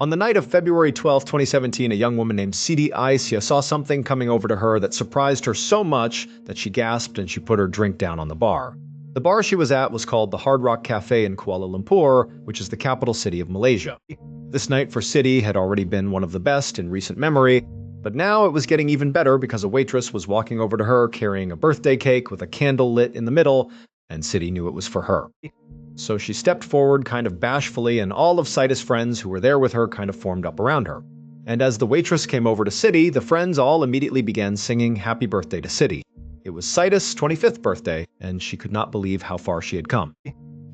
On the night of February 12, 2017, a young woman named Sidi Aisha saw something coming over to her that surprised her so much that she gasped and she put her drink down on the bar. The bar she was at was called the Hard Rock Cafe in Kuala Lumpur, which is the capital city of Malaysia. This night for Sidi had already been one of the best in recent memory, but now it was getting even better because a waitress was walking over to her carrying a birthday cake with a candle lit in the middle, and Sidi knew it was for her. So she stepped forward kind of bashfully, and all of Sida's friends who were there with her kind of formed up around her. And as the waitress came over to Sidi, the friends all immediately began singing happy birthday to Sidi. It was Sida's 25th birthday, and she could not believe how far she had come.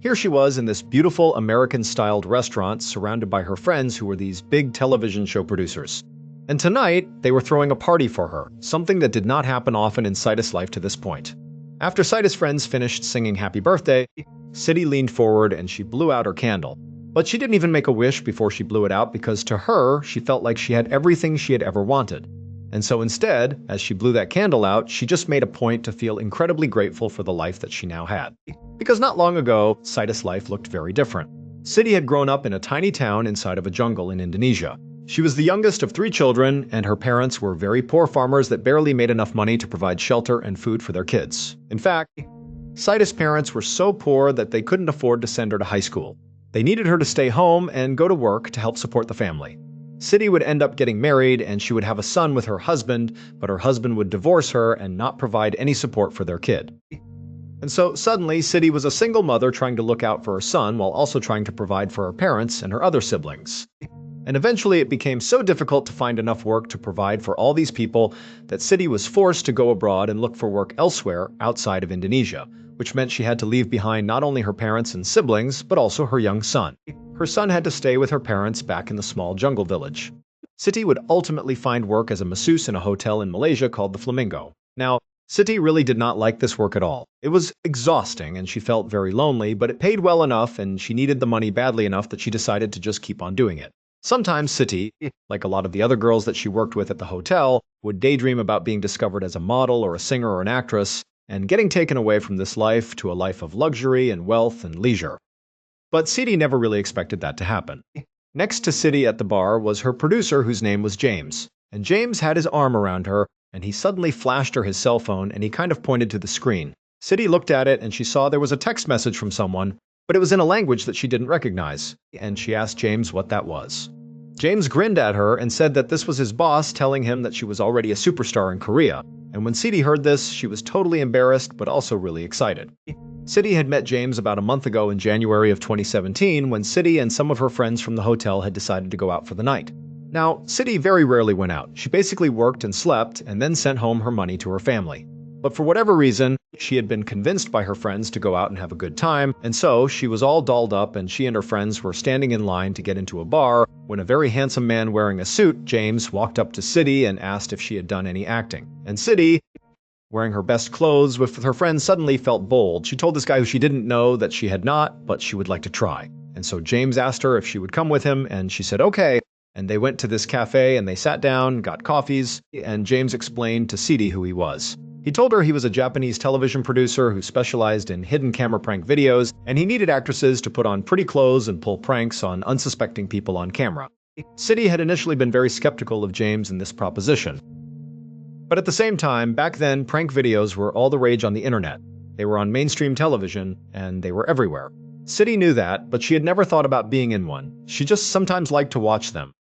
Here she was in this beautiful American-styled restaurant surrounded by her friends who were these big television show producers. And tonight, they were throwing a party for her, something that did not happen often in Sida's life to this point. After Sida's friends finished singing happy birthday, Sidi leaned forward and she blew out her candle. But she didn't even make a wish before she blew it out because to her, she felt like she had everything she had ever wanted. And so instead, as she blew that candle out, she just made a point to feel incredibly grateful for the life that she now had. Because not long ago, Sida's life looked very different. Sidi had grown up in a tiny town inside of a jungle in Indonesia. She was the youngest of 3 children, and her parents were very poor farmers that barely made enough money to provide shelter and food for their kids. In fact, Sida's parents were so poor that they couldn't afford to send her to high school. They needed her to stay home and go to work to help support the family. Sidi would end up getting married and she would have a son with her husband, but her husband would divorce her and not provide any support for their kid. And so suddenly, Sidi was a single mother trying to look out for her son while also trying to provide for her parents and her other siblings. And eventually it became so difficult to find enough work to provide for all these people that Sidi was forced to go abroad and look for work elsewhere outside of Indonesia, which meant she had to leave behind not only her parents and siblings, but also her young son. Her son had to stay with her parents back in the small jungle village. Siti would ultimately find work as a masseuse in a hotel in Malaysia called the Flamingo. Now, Siti really did not like this work at all. It was exhausting and she felt very lonely, but it paid well enough and she needed the money badly enough that she decided to just keep on doing it. Sometimes Siti, like a lot of the other girls that she worked with at the hotel, would daydream about being discovered as a model or a singer or an actress, and getting taken away from this life to a life of luxury and wealth and leisure. But Siti never really expected that to happen. Next to Siti at the bar was her producer whose name was James. And James had his arm around her, and he suddenly flashed her his cell phone and he kind of pointed to the screen. Siti looked at it and she saw there was a text message from someone, but it was in a language that she didn't recognize, and she asked James what that was. James grinned at her and said that this was his boss telling him that she was already a superstar in Korea. And when Siti heard this, she was totally embarrassed but also really excited. Siti had met James about a month ago in January of 2017 when Siti and some of her friends from the hotel had decided to go out for the night. Now, Siti very rarely went out. She basically worked and slept and then sent home her money to her family. But for whatever reason, she had been convinced by her friends to go out and have a good time, and so she was all dolled up and she and her friends were standing in line to get into a bar when a very handsome man wearing a suit, James, walked up to Siti and asked if she had done any acting. And Siti, wearing her best clothes with her friends, suddenly felt bold. She told this guy who she didn't know that she had not, but she would like to try. And so James asked her if she would come with him, and she said okay. And they went to this cafe and they sat down, got coffees, and James explained to Siti who he was. He told her he was a Japanese television producer who specialized in hidden camera prank videos, and he needed actresses to put on pretty clothes and pull pranks on unsuspecting people on camera. Siti had initially been very skeptical of James and this proposition. But at the same time, back then, prank videos were all the rage on the internet. They were on mainstream television, and they were everywhere. Siti knew that, but she had never thought about being in one. She just sometimes liked to watch them.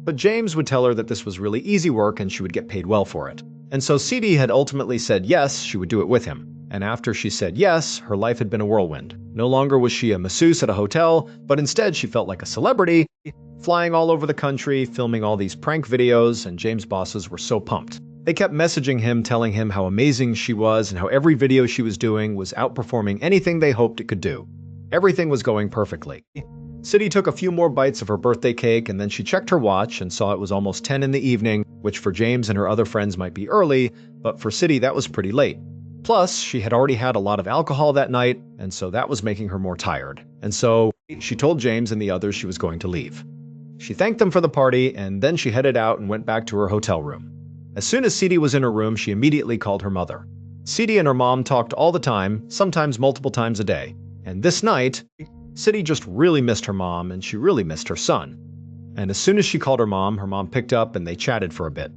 But James would tell her that this was really easy work and she would get paid well for it. And so Siti had ultimately said yes, she would do it with him. And after she said yes, her life had been a whirlwind. No longer was she a masseuse at a hotel, but instead she felt like a celebrity, flying all over the country, filming all these prank videos, and James' bosses were so pumped. They kept messaging him, telling him how amazing she was and how every video she was doing was outperforming anything they hoped it could do. Everything was going perfectly. Siti took a few more bites of her birthday cake and then she checked her watch and saw it was almost 10 in the evening, which for James and her other friends might be early, but for Siti that was pretty late. Plus, she had already had a lot of alcohol that night, and so that was making her more tired. And so, she told James and the others she was going to leave. She thanked them for the party, and then she headed out and went back to her hotel room. As soon as Siti was in her room, she immediately called her mother. Siti and her mom talked all the time, sometimes multiple times a day. And this night, Siti just really missed her mom and she really missed her son. And as soon as she called her mom picked up and they chatted for a bit.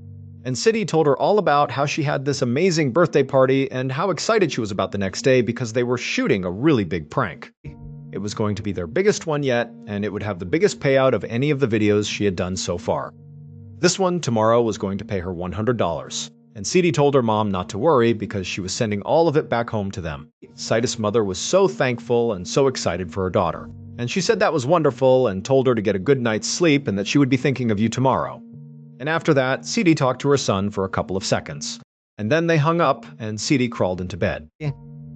And City told her all about how she had this amazing birthday party and how excited she was about the next day because they were shooting a really big prank. It was going to be their biggest one yet, and it would have the biggest payout of any of the videos she had done so far. This one tomorrow was going to pay her $100, and City told her mom not to worry because she was sending all of it back home to them. Cida's mother was so thankful and so excited for her daughter, and she said that was wonderful and told her to get a good night's sleep and that she would be thinking of you tomorrow. And after that, City talked to her son for a couple of seconds. And then they hung up, and City crawled into bed.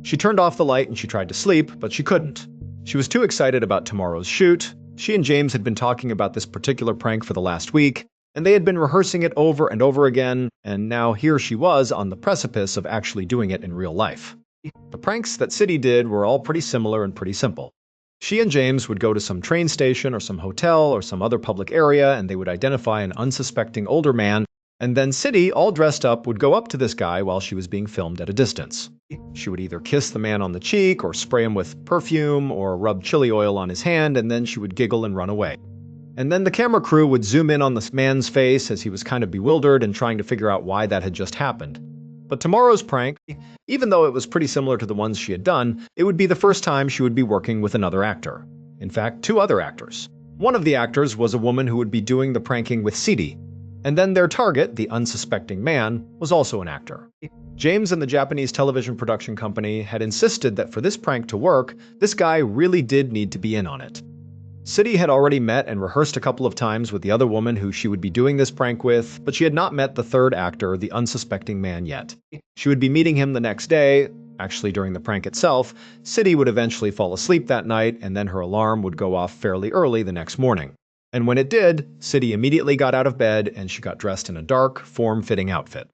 She turned off the light and she tried to sleep, but she couldn't. She was too excited about tomorrow's shoot. She and James had been talking about this particular prank for the last week, and they had been rehearsing it over and over again, and now here she was on the precipice of actually doing it in real life. The pranks that City did were all pretty similar and pretty simple. She and James would go to some train station or some hotel or some other public area, and they would identify an unsuspecting older man, and then City, all dressed up, would go up to this guy while she was being filmed at a distance. She would either kiss the man on the cheek or spray him with perfume or rub chili oil on his hand, and then she would giggle and run away. And then the camera crew would zoom in on this man's face as he was kind of bewildered and trying to figure out why that had just happened. But tomorrow's prank, even though it was pretty similar to the ones she had done, it would be the first time she would be working with another actor. In fact, two other actors. One of the actors was a woman who would be doing the pranking with City. And then their target, the unsuspecting man, was also an actor. James and the Japanese television production company had insisted that for this prank to work, this guy really did need to be in on it. City had already met and rehearsed a couple of times with the other woman who she would be doing this prank with, but she had not met the third actor, the unsuspecting man, yet. She would be meeting him the next day. Actually, during the prank itself, City would eventually fall asleep that night, and then her alarm would go off fairly early the next morning. And when it did, City immediately got out of bed and she got dressed in a dark, form-fitting outfit.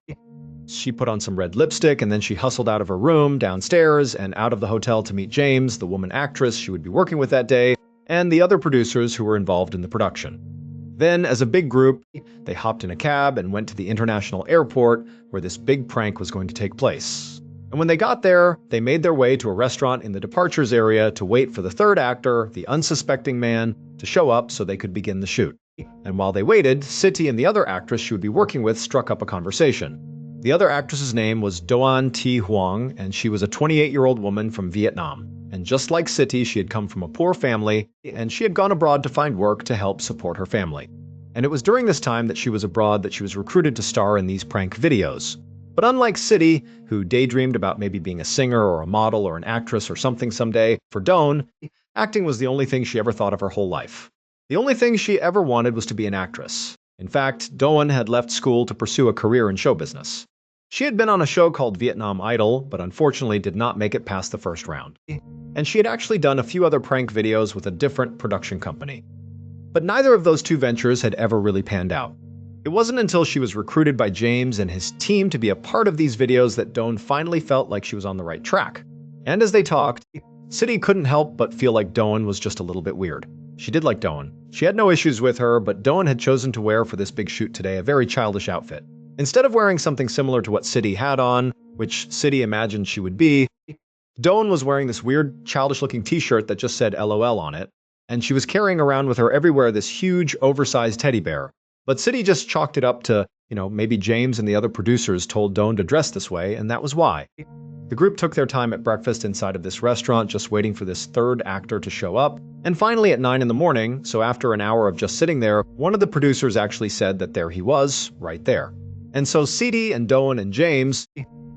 She put on some red lipstick and then she hustled out of her room, downstairs, and out of the hotel to meet James, the woman actress she would be working with that day, and the other producers who were involved in the production. Then, as a big group, they hopped in a cab and went to the international airport where this big prank was going to take place. And when they got there, they made their way to a restaurant in the departures area to wait for the third actor, the unsuspecting man, to show up so they could begin the shoot. And while they waited, City and the other actress she would be working with struck up a conversation. The other actress's name was Doan Thi Huang, and she was a 28-year-old woman from Vietnam. And just like City, she had come from a poor family, and she had gone abroad to find work to help support her family. And it was during this time that she was abroad that she was recruited to star in these prank videos. But unlike City, who daydreamed about maybe being a singer or a model or an actress or something someday, for Doan, acting was the only thing she ever thought of her whole life. The only thing she ever wanted was to be an actress. In fact, Doan had left school to pursue a career in show business. She had been on a show called Vietnam Idol, but unfortunately did not make it past the first round. And she had actually done a few other prank videos with a different production company. But neither of those two ventures had ever really panned out. It wasn't until she was recruited by James and his team to be a part of these videos that Doan finally felt like she was on the right track. And as they talked, City couldn't help but feel like Doan was just a little bit weird. She did like Doan. She had no issues with her, but Doan had chosen to wear for this big shoot today a very childish outfit. Instead of wearing something similar to what City had on, which City imagined she would be, Doan was wearing this weird, childish-looking t-shirt that just said LOL on it, and she was carrying around with her everywhere this huge, oversized teddy bear. But City just chalked it up to, maybe James and the other producers told Doan to dress this way, and that was why. The group took their time at breakfast inside of this restaurant, just waiting for this third actor to show up. And finally at 9 in the morning, so after an hour of just sitting there, one of the producers actually said that there he was, right there. And so City and Doan and James,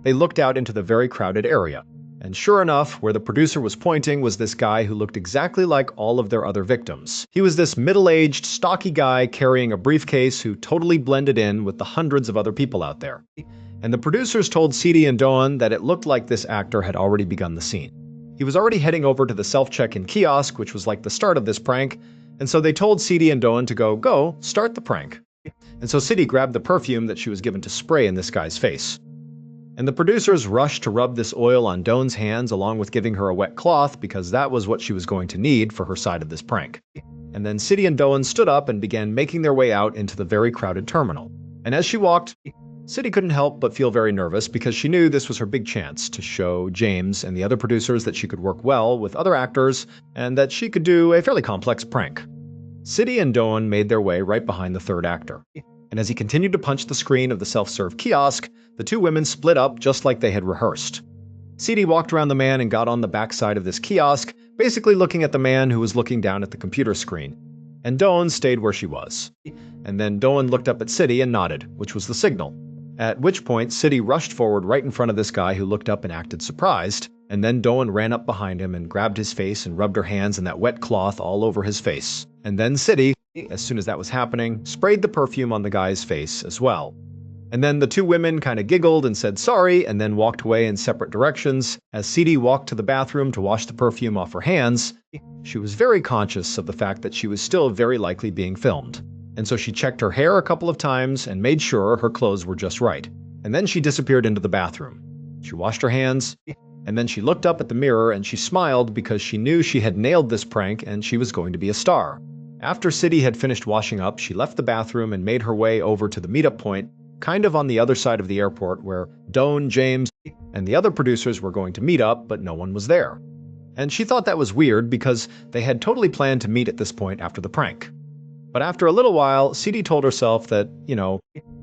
they looked out into the very crowded area. And sure enough, where the producer was pointing was this guy who looked exactly like all of their other victims. He was this middle-aged, stocky guy carrying a briefcase who totally blended in with the hundreds of other people out there. And the producers told City and Doan that it looked like this actor had already begun the scene. He was already heading over to the self-check-in kiosk, which was like the start of this prank, and so they told City and Doan to go, start the prank. And so City grabbed the perfume that she was given to spray in this guy's face. And the producers rushed to rub this oil on Doan's hands along with giving her a wet cloth because that was what she was going to need for her side of this prank. And then City and Doan stood up and began making their way out into the very crowded terminal. And as she walked, City couldn't help but feel very nervous because she knew this was her big chance to show James and the other producers that she could work well with other actors and that she could do a fairly complex prank. City and Doan made their way right behind the third actor. And as he continued to punch the screen of the self-serve kiosk, the two women split up just like they had rehearsed. City walked around the man and got on the backside of this kiosk, basically looking at the man who was looking down at the computer screen. And Doan stayed where she was. And then Doan looked up at City and nodded, which was the signal. At which point, City rushed forward right in front of this guy who looked up and acted surprised, and then Doan ran up behind him and grabbed his face and rubbed her hands in that wet cloth all over his face. And then City, as soon as that was happening, sprayed the perfume on the guy's face as well. And then the two women kind of giggled and said sorry and then walked away in separate directions. As City walked to the bathroom to wash the perfume off her hands, she was very conscious of the fact that she was still very likely being filmed. And so she checked her hair a couple of times and made sure her clothes were just right. And then she disappeared into the bathroom. She washed her hands, and then she looked up at the mirror and she smiled because she knew she had nailed this prank and she was going to be a star. After City had finished washing up, she left the bathroom and made her way over to the meetup point, kind of on the other side of the airport where Doan, James, and the other producers were going to meet up, but no one was there. And she thought that was weird because they had totally planned to meet at this point after the prank. But after a little while, City told herself that,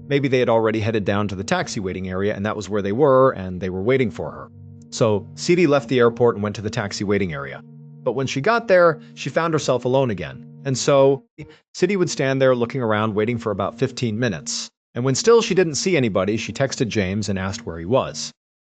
maybe they had already headed down to the taxi waiting area and that was where they were and they were waiting for her. So City left the airport and went to the taxi waiting area. But when she got there, she found herself alone again. And so City would stand there looking around waiting for about 15 minutes. And when still she didn't see anybody, she texted James and asked where he was.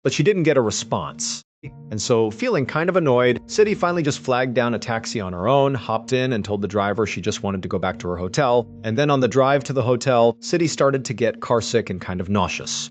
But she didn't get a response. And so, feeling kind of annoyed, City finally just flagged down a taxi on her own, hopped in and told the driver she just wanted to go back to her hotel. And then on the drive to the hotel, City started to get carsick and kind of nauseous.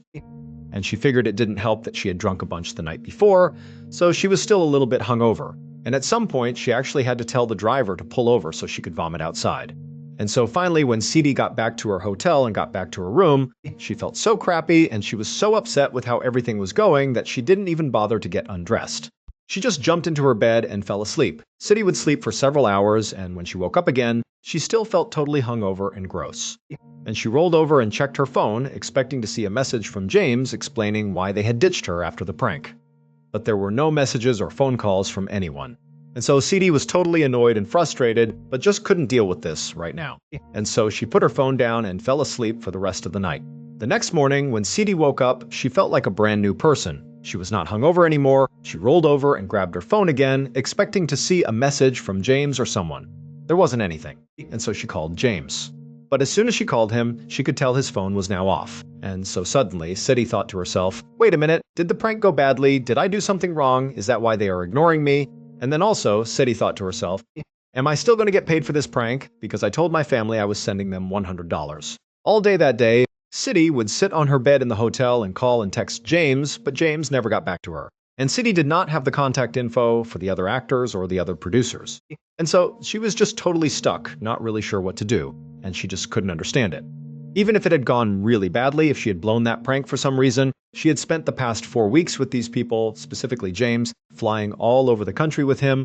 And she figured it didn't help that she had drunk a bunch the night before, so she was still a little bit hungover. And at some point, she actually had to tell the driver to pull over so she could vomit outside. And so finally, when City got back to her hotel and got back to her room, she felt so crappy and she was so upset with how everything was going that she didn't even bother to get undressed. She just jumped into her bed and fell asleep. City would sleep for several hours, and when she woke up again, she still felt totally hungover and gross. And she rolled over and checked her phone, expecting to see a message from James explaining why they had ditched her after the prank. But there were no messages or phone calls from anyone. And so City was totally annoyed and frustrated, but just couldn't deal with this right now. And so she put her phone down and fell asleep for the rest of the night. The next morning, when City woke up, she felt like a brand new person. She was not hungover anymore. She rolled over and grabbed her phone again, expecting to see a message from James or someone. There wasn't anything, and so she called James. But as soon as she called him, she could tell his phone was now off. And so suddenly, City thought to herself, wait a minute, did the prank go badly? Did I do something wrong? Is that why they are ignoring me? And then also, City thought to herself, am I still going to get paid for this prank? Because I told my family I was sending them $100. All day that day, City would sit on her bed in the hotel and call and text James, but James never got back to her. And City did not have the contact info for the other actors or the other producers. And so she was just totally stuck, not really sure what to do, and she just couldn't understand it. Even if it had gone really badly, if she had blown that prank for some reason, she had spent the past 4 weeks with these people, specifically James, flying all over the country with him,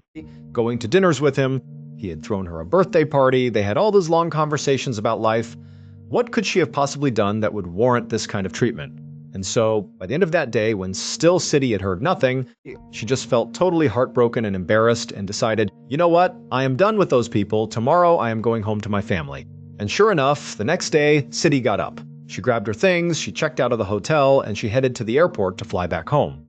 going to dinners with him. He had thrown her a birthday party. They had all those long conversations about life. What could she have possibly done that would warrant this kind of treatment? And so, by the end of that day, when still City had heard nothing, she just felt totally heartbroken and embarrassed and decided, you know what? I am done with those people. Tomorrow I am going home to my family. And sure enough, the next day, City got up. She grabbed her things, she checked out of the hotel, and she headed to the airport to fly back home.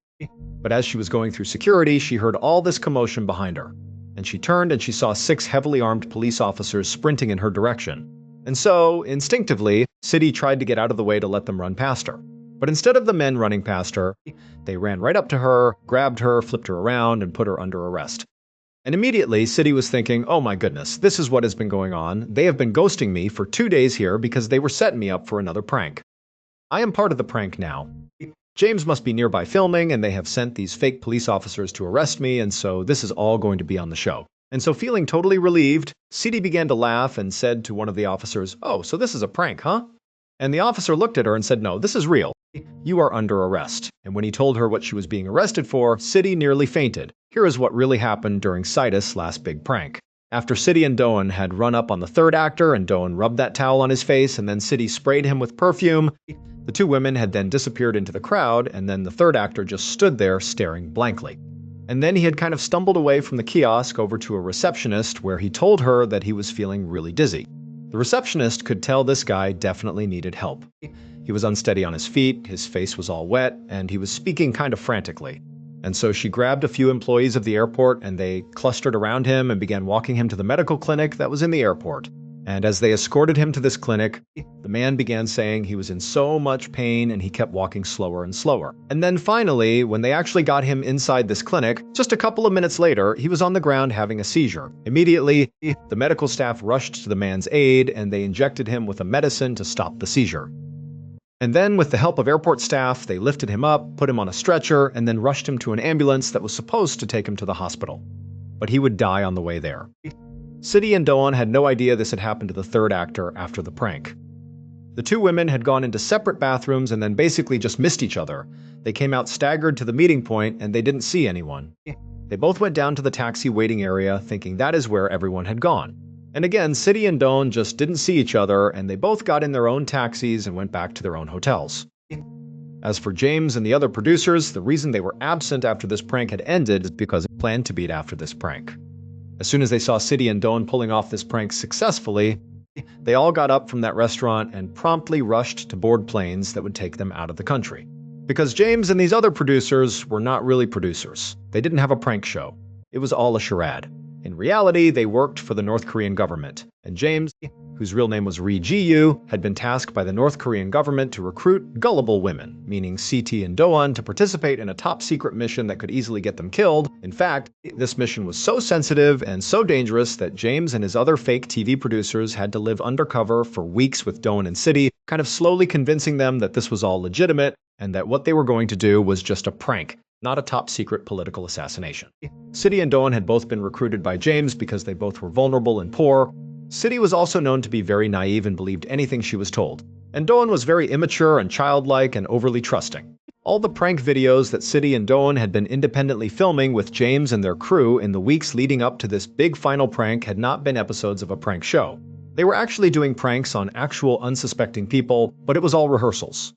But as she was going through security, she heard all this commotion behind her. And she turned and she saw 6 heavily armed police officers sprinting in her direction. And so, instinctively, City tried to get out of the way to let them run past her. But instead of the men running past her, they ran right up to her, grabbed her, flipped her around, and put her under arrest. And immediately, City was thinking, oh my goodness, this is what has been going on. They have been ghosting me for 2 days here because they were setting me up for another prank. I am part of the prank now. James must be nearby filming, and they have sent these fake police officers to arrest me, and so this is all going to be on the show. And so feeling totally relieved, City began to laugh and said to one of the officers, oh, so this is a prank, huh? And the officer looked at her and said, no, this is real. You are under arrest. And when he told her what she was being arrested for, City nearly fainted. Here is what really happened during Citus' last big prank. After City and Doan had run up on the third actor and Doan rubbed that towel on his face and then City sprayed him with perfume, the 2 women had then disappeared into the crowd and then the third actor just stood there staring blankly. And then he had kind of stumbled away from the kiosk over to a receptionist where he told her that he was feeling really dizzy. The receptionist could tell this guy definitely needed help. He was unsteady on his feet, his face was all wet, and he was speaking kind of frantically. And so she grabbed a few employees of the airport and they clustered around him and began walking him to the medical clinic that was in the airport. And as they escorted him to this clinic, the man began saying he was in so much pain and he kept walking slower and slower. And then finally, when they actually got him inside this clinic, just a couple of minutes later, he was on the ground having a seizure. Immediately, the medical staff rushed to the man's aid and they injected him with a medicine to stop the seizure. And then, with the help of airport staff, they lifted him up, put him on a stretcher, and then rushed him to an ambulance that was supposed to take him to the hospital. But he would die on the way there. Sidi and Doan had no idea this had happened to the third actor after the prank. The two women had gone into separate bathrooms and then basically just missed each other. They came out staggered to the meeting point and they didn't see anyone. They both went down to the taxi waiting area thinking that is where everyone had gone. And again, Sidi and Doan just didn't see each other and they both got in their own taxis and went back to their own hotels. As for James and the other producers, the reason they were absent after this prank had ended is because they planned to beat after this prank. As soon as they saw Sidi and Doan pulling off this prank successfully, they all got up from that restaurant and promptly rushed to board planes that would take them out of the country. Because James and these other producers were not really producers. They didn't have a prank show. It was all a charade. In reality, they worked for the North Korean government, and James, whose real name was Ri Ji-yu, had been tasked by the North Korean government to recruit gullible women, meaning CT and Doan, to participate in a top-secret mission that could easily get them killed. In fact, this mission was so sensitive and so dangerous that James and his other fake TV producers had to live undercover for weeks with Doan and Sidi, kind of slowly convincing them that this was all legitimate and that what they were going to do was just a prank, not a top-secret political assassination. Sidi and Doan had both been recruited by James because they both were vulnerable and poor. Sidi was also known to be very naive and believed anything she was told. And Doan was very immature and childlike and overly trusting. All the prank videos that Sidi and Doan had been independently filming with James and their crew in the weeks leading up to this big final prank had not been episodes of a prank show. They were actually doing pranks on actual unsuspecting people, but it was all rehearsals.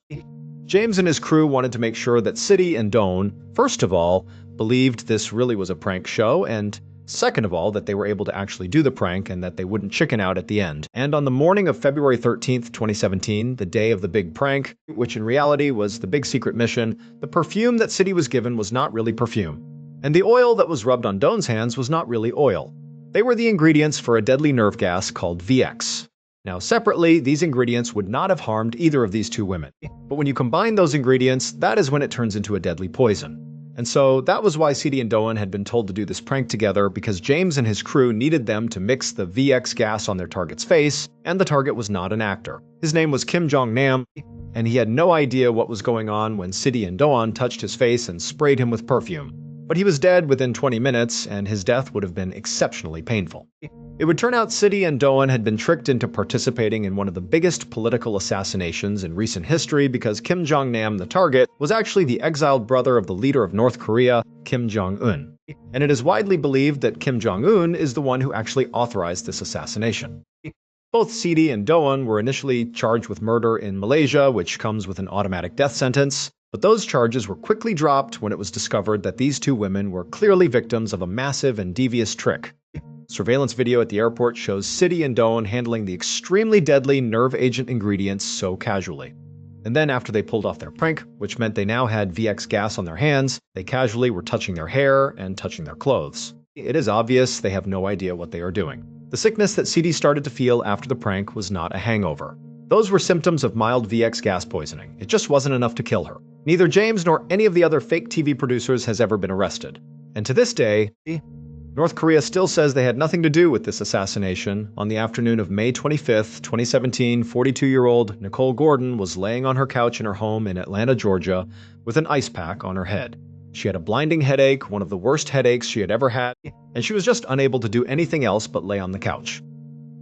James and his crew wanted to make sure that Sidi and Doan, first of all, believed this really was a prank show, and second of all, that they were able to actually do the prank and that they wouldn't chicken out at the end. And on the morning of February 13th, 2017, the day of the big prank, which in reality was the big secret mission, the perfume that Sidi was given was not really perfume. And the oil that was rubbed on Doan's hands was not really oil. They were the ingredients for a deadly nerve gas called VX. Now, separately, these ingredients would not have harmed either of these two women. But when you combine those ingredients, that is when it turns into a deadly poison. And so that was why Sidi and Doan had been told to do this prank together, because James and his crew needed them to mix the VX gas on their target's face, and the target was not an actor. His name was Kim Jong-nam, and he had no idea what was going on when Sidi and Doan touched his face and sprayed him with perfume. But he was dead within 20 minutes, and his death would have been exceptionally painful. It would turn out Sidi and Doan had been tricked into participating in one of the biggest political assassinations in recent history because Kim Jong-nam, the target, was actually the exiled brother of the leader of North Korea, Kim Jong-un. And it is widely believed that Kim Jong-un is the one who actually authorized this assassination. Both Sidi and Doan were initially charged with murder in Malaysia, which comes with an automatic death sentence. But those charges were quickly dropped when it was discovered that these two women were clearly victims of a massive and devious trick. Surveillance video at the airport shows Sidi and Doan handling the extremely deadly nerve agent ingredients so casually. And then after they pulled off their prank, which meant they now had VX gas on their hands, they casually were touching their hair and touching their clothes. It is obvious they have no idea what they are doing. The sickness that Sidi started to feel after the prank was not a hangover. Those were symptoms of mild VX gas poisoning. It just wasn't enough to kill her. Neither James nor any of the other fake TV producers has ever been arrested. And to this day, North Korea still says they had nothing to do with this assassination. On the afternoon of May 25th, 2017, 42-year-old Nicole Gordon was laying on her couch in her home in Atlanta, Georgia, with an ice pack on her head. She had a blinding headache, one of the worst headaches she had ever had, and she was just unable to do anything else but lay on the couch.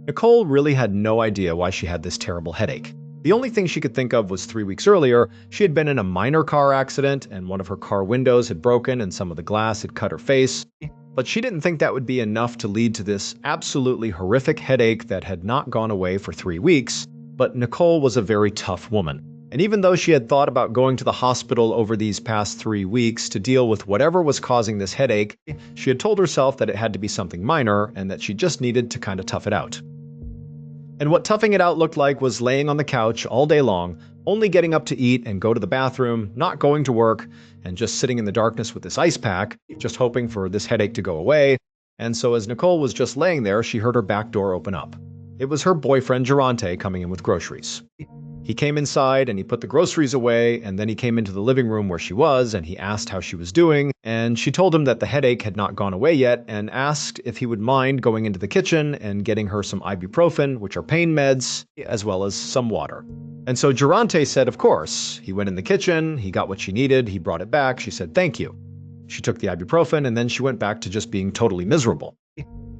Nicole really had no idea why she had this terrible headache. The only thing she could think of was 3 weeks earlier, she had been in a minor car accident and one of her car windows had broken and some of the glass had cut her face. But she didn't think that would be enough to lead to this absolutely horrific headache that had not gone away for 3 weeks. But Nicole was a very tough woman. And even though she had thought about going to the hospital over these past 3 weeks to deal with whatever was causing this headache, she had told herself that it had to be something minor and that she just needed to kind of tough it out. And what toughing it out looked like was laying on the couch all day long, only getting up to eat and go to the bathroom, not going to work, and just sitting in the darkness with this ice pack, just hoping for this headache to go away. And so as Nicole was just laying there, she heard her back door open up. It was her boyfriend Durante coming in with groceries. He came inside and he put the groceries away, and then he came into the living room where she was and he asked how she was doing, and she told him that the headache had not gone away yet and asked if he would mind going into the kitchen and getting her some ibuprofen, which are pain meds, as well as some water. And so Durante said, of course. He went in the kitchen, he got what she needed, he brought it back, she said thank you. She took the ibuprofen and then she went back to just being totally miserable.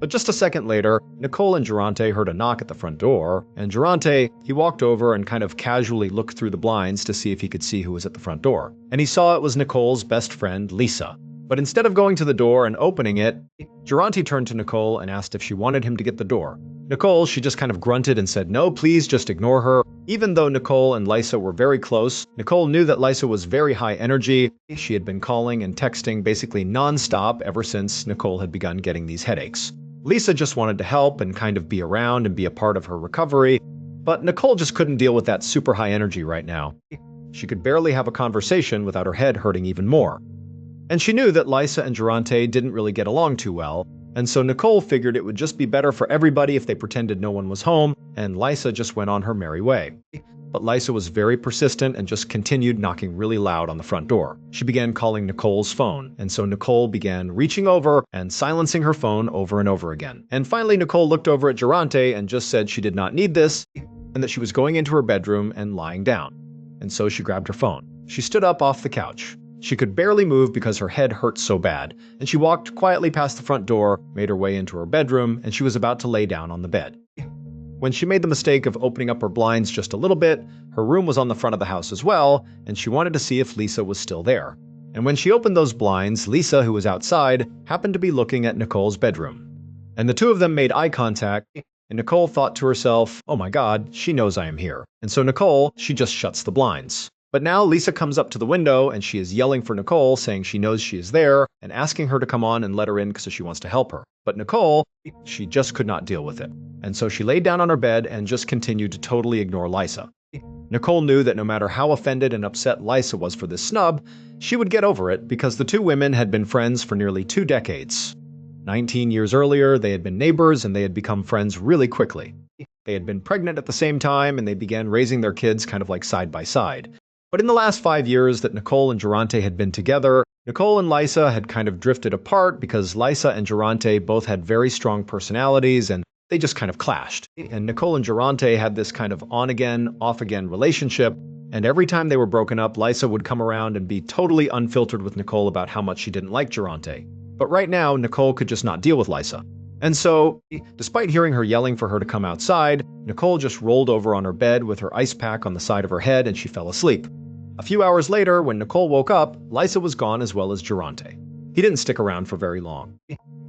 But just a second later, Nicole and Durante heard a knock at the front door, and Durante, he walked over and kind of casually looked through the blinds to see if he could see who was at the front door. And he saw it was Nicole's best friend, Lisa. But instead of going to the door and opening it, Durante turned to Nicole and asked if she wanted him to get the door. Nicole, she just kind of grunted and said, no, please just ignore her. Even though Nicole and Lisa were very close, Nicole knew that Lisa was very high energy. She had been calling and texting basically non-stop ever since Nicole had begun getting these headaches. Lisa just wanted to help and kind of be around and be a part of her recovery, but Nicole just couldn't deal with that super high energy right now. She could barely have a conversation without her head hurting even more. And she knew that Lisa and Durante didn't really get along too well, and so Nicole figured it would just be better for everybody if they pretended no one was home, and Lisa just went on her merry way. But Lisa was very persistent and just continued knocking really loud on the front door. She began calling Nicole's phone, and so Nicole began reaching over and silencing her phone over and over again. And finally, Nicole looked over at Durante and just said she did not need this, and that she was going into her bedroom and lying down. And so she grabbed her phone. She stood up off the couch. She could barely move because her head hurt so bad, and she walked quietly past the front door, made her way into her bedroom, and she was about to lay down on the bed. When she made the mistake of opening up her blinds just a little bit, her room was on the front of the house as well, and she wanted to see if Lisa was still there. And when she opened those blinds, Lisa, who was outside, happened to be looking at Nicole's bedroom. And the two of them made eye contact, and Nicole thought to herself, oh my god, she knows I am here. And so Nicole, she just shuts the blinds. But now Lisa comes up to the window and she is yelling for Nicole, saying she knows she is there and asking her to come on and let her in because she wants to help her. But Nicole, she just could not deal with it. And so she laid down on her bed and just continued to totally ignore Lisa. Nicole knew that no matter how offended and upset Lisa was for this snub, she would get over it because the two women had been friends for nearly 2 decades. 19 years earlier, they had been neighbors and they had become friends really quickly. They had been pregnant at the same time and they began raising their kids kind of like side by side. But in the last 5 years that Nicole and Durante had been together, Nicole and Lisa had kind of drifted apart because Lisa and Durante both had very strong personalities and they just kind of clashed. And Nicole and Durante had this kind of on-again, off-again relationship, and every time they were broken up, Lisa would come around and be totally unfiltered with Nicole about how much she didn't like Durante. But right now, Nicole could just not deal with Lisa. And so, despite hearing her yelling for her to come outside, Nicole just rolled over on her bed with her ice pack on the side of her head and she fell asleep. A few hours later, when Nicole woke up, Lisa was gone as well as Durante. He didn't stick around for very long.